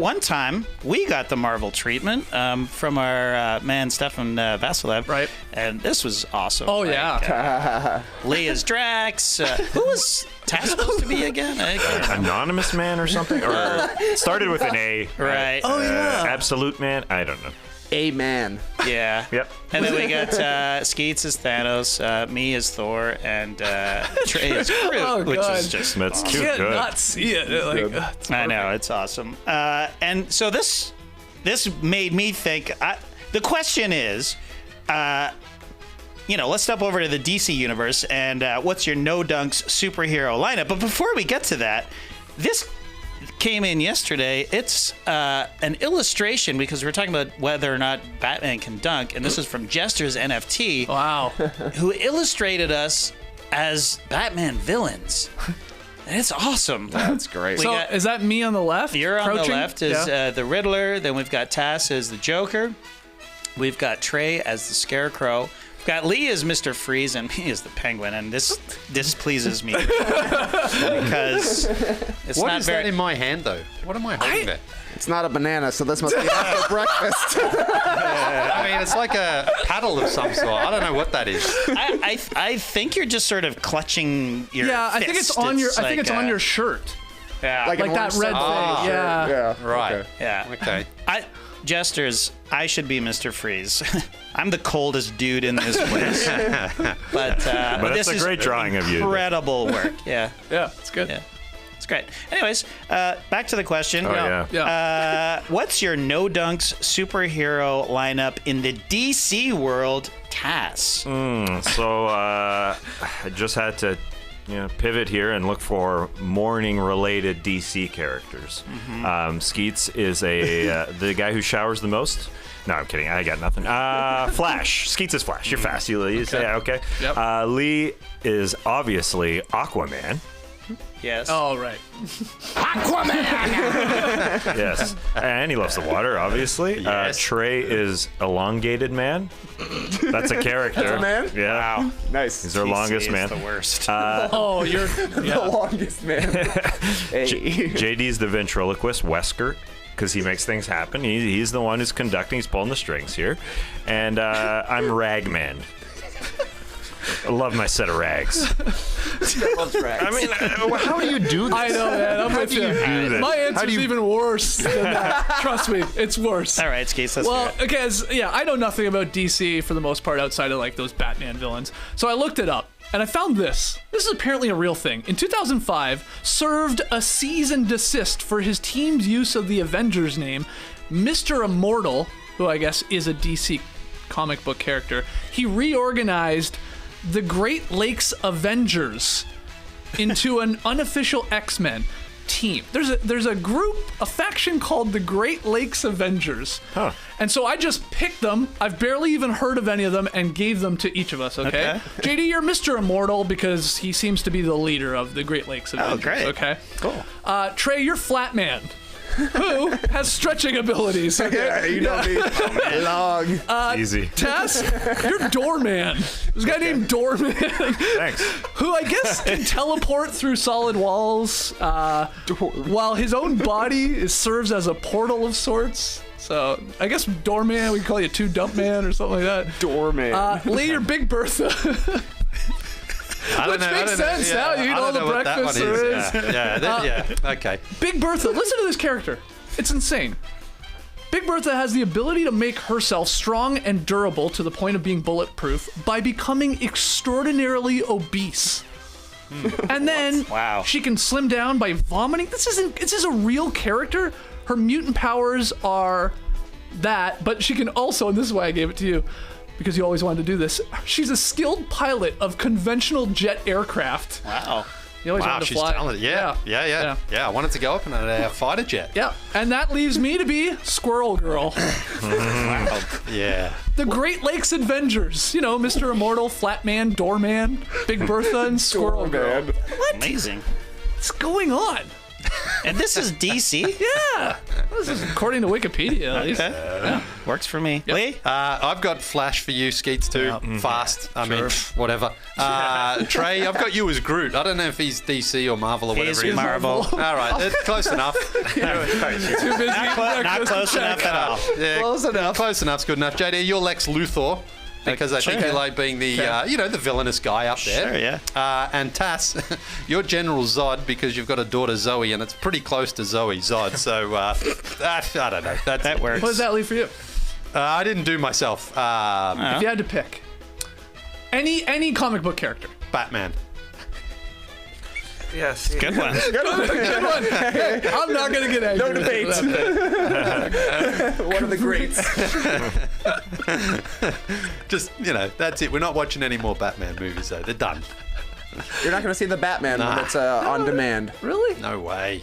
one time we got the Marvel treatment from our man Stefan Vasilev. Right. And this was awesome. Oh, yeah. Lee as Drax. Who was Taz supposed to be again? Anonymous Man or something? Or started with an A. Right. Oh, yeah. Absolute Man? I don't know. Amen. Yeah. Yep. And then we got Skeets as Thanos, me as Thor, and Trey as Groot, which is just That's I too can't good. not see it. I know, it's awesome. And so this made me think. The question is, let's step over to the DC universe and what's your no dunks superhero lineup? But before we get to that, this came in yesterday. It's an illustration because we're talking about whether or not Batman can dunk, and this is from Jester's NFT. Wow. Who illustrated us as Batman villains. It's awesome. That's great. So is that me on the left? You're on crouching? the left is the Riddler. Then we've got Tass as the Joker. We've got Trey as the Scarecrow. We've got Leigh as Mr. Freeze and me as the Penguin. And this displeases me because it's What not is very. that in my hand, though? What am I holding there? It's not a banana, so this must be after breakfast. I mean, it's like a paddle of some sort. I don't know what that is. I think you're just sort of clutching your. Yeah, I think it's fist. on your. I like think it's on your shirt. Yeah. Like Like that red thing. Yeah. Yeah. Right. Okay. Yeah. Okay. Jesters, I should be Mr. Freeze. I'm the coldest dude in this place. but it's this a great drawing of you. Incredible work. Yeah. Yeah, it's good. Yeah. It's great. Anyways, back to the question. Oh, yeah. What's your no dunks superhero lineup in the DC world, Tass? So I just had to pivot here and look for morning-related DC characters. Skeets is the guy who showers the most. No, I'm kidding. I got nothing. Flash. Skeets is Flash. You're fast. You say okay. Yep. Leigh is obviously Aquaman. Yes. Oh, right. Yes. And he loves the water, obviously. Yes. Trey is Elongated Man. That's a character. That's a man? Yeah. Wow. Nice. He's our longest DC man. is the worst. Oh, you're. The longest man. Hey. JD's the ventriloquist, Wesker, because he makes things happen. He's the one who's conducting. He's pulling the strings here. And I'm Ragman. I love my set of rags. I mean, how do you do this? I know, man. I'm with you. do this? My How answer's do you- even worse than that. Trust me, it's worse. All right, Skeets, let's Well, do it. okay, I know nothing about DC for the most part outside of like those Batman villains. So I looked it up and I found this. This is apparently a real thing. In 2005, served a cease and desist for his team's use of the Avengers name, Mr. Immortal, who I guess is a DC comic book character. He reorganized the Great Lakes Avengers into an unofficial X-Men team. There's a group, a faction called the Great Lakes Avengers. Huh. And so I just picked them. I've barely even heard of any of them and gave them to each of us, okay? JD, you're Mr. Immortal because he seems to be the leader of the Great Lakes Avengers, great. okay? Cool. Trey, you're Flatman. Who has stretching abilities? Okay? Yeah, you know me. Long. Easy. Tess, you're Doorman. There's a guy named Doorman. Thanks. Who I guess can teleport through solid walls, while his own body serves as a portal of sorts. So I guess Doorman, we call you Two Dump Man or something like that. Doorman. Leigh, you're Big Bertha. Which makes sense now. You eat all the breakfast there is. Yeah. Okay. Big Bertha, listen to this character. It's insane. Big Bertha has the ability to make herself strong and durable to the point of being bulletproof by becoming extraordinarily obese. And then Wow. she can slim down by vomiting. This is a real character. Her mutant powers are that, but she can also, and this is why I gave it to you, because you always wanted to do this, she's a skilled pilot of conventional jet aircraft. Wow. You always Wow, wanted to she's fly. talented. Yeah. I wanted to go up in a fighter jet. Yeah, and that leaves me to be Squirrel Girl. Wow. Yeah. The Great Lakes Avengers. You know, Mr. Immortal, Flatman, Doorman, Big Bertha, and Squirrel Girl. What? Amazing. What's going on? And this is DC? Yeah. This is according to Wikipedia, at least. Okay. Works for me. Leigh? I've got Flash for you, Skeets, too. Fast. I mean, whatever. Trey, I've got you as Groot. I don't know if he's DC or Marvel or whatever He's he is. Marvel. All right, close enough. Too busy eating Not breakfast close to enough check. at all. Yeah, Close enough. Close enough's good enough. JD, you're Lex Luthor. Because I think you like being the, the villainous guy up there. Sure, yeah. And Tass, you're General Zod because you've got a daughter Zoe, and it's pretty close to Zoe Zod. So I don't know. That works. What does that leave for you? I didn't do myself. If you had to pick any comic book character. Batman. Yes. Good one. Good one. Hey, I'm not gonna get angry. No debate. One of the greats. Just, that's it. We're not watching any more Batman movies, though. They're done. You're not going to see the Batman when it's on demand. Really? No way.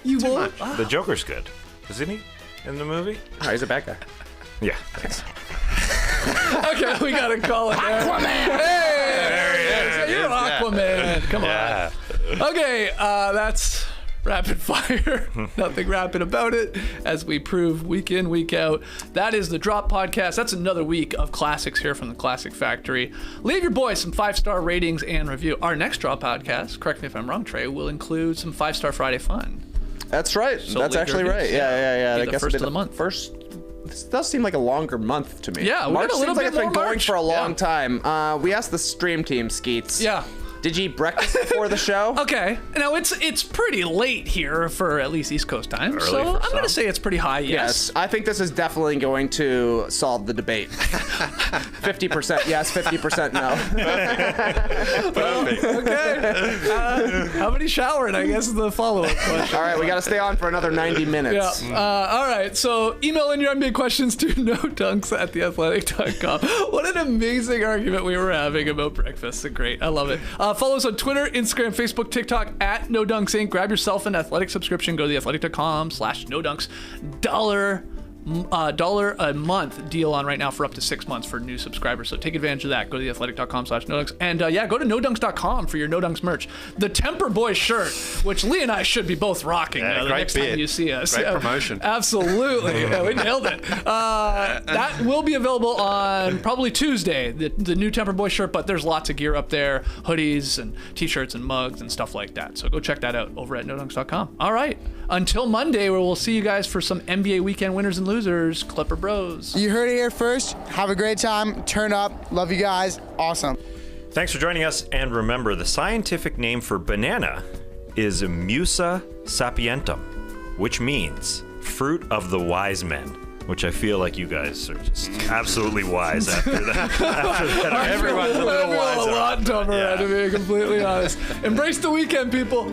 You won't? The Joker's good, isn't he? In the movie? Oh, he's a bad guy. Yeah. Thanks. Okay, we gotta call it there. Aquaman! Hey! There he is. You're Aquaman. Come on. Okay, that's rapid fire. Nothing rapid about it, as we prove week in, week out. That is the Drop Podcast. That's another week of classics here from the Classic Factory. Leave your boys some 5-star ratings and review. Our next Drop Podcast, correct me if I'm wrong, Trey, will include some 5-star Friday fun. That's right. So that's actually right. Yeah. I guess first of the month. This does seem like a longer month to me. Yeah, March a little seems like bit it's been more going March. for a long time. We asked the stream team, Skeets. Yeah. Did you eat breakfast before the show? Okay. Now, it's pretty late here for at least East Coast time, so I'm going to say it's pretty high, yes. I think this is definitely going to solve the debate. 50% yes, 50% no. Perfect. Okay. How many showering, I guess, is the follow-up question. All right, we got to stay on for another 90 minutes. Yeah. All right, so email in your NBA questions to nodunks@theathletic.com. What an amazing argument we were having about breakfast. Great. I love it. Follow us on Twitter, Instagram, Facebook, TikTok at No Dunks Inc. Grab yourself an athletic subscription. Go to theathletic.com/nodunks. $1 a month deal on right now for up to 6 months for new subscribers. So take advantage of that. Go to theathletic.com/nodunks. And go to nodunks.com for your No Dunks merch. The Temper Boy shirt, which Lee and I should be both rocking the next time you see us. Great promotion. Absolutely. Yeah, we nailed it. That will be available on probably Tuesday, the new Temper Boy shirt, but there's lots of gear up there, hoodies and t-shirts and mugs and stuff like that. So go check that out over at nodunks.com. All right. Until Monday, where we'll see you guys for some NBA weekend winners and losers, Clipper Bros. You heard it here first. Have a great time. Turn up. Love you guys. Awesome. Thanks for joining us. And remember, the scientific name for banana is Musa sapientum, which means fruit of the wise men, which I feel like you guys are just absolutely wise after that. Everyone's a little wiser. A lot dumber, to be completely honest. Embrace the weekend, people.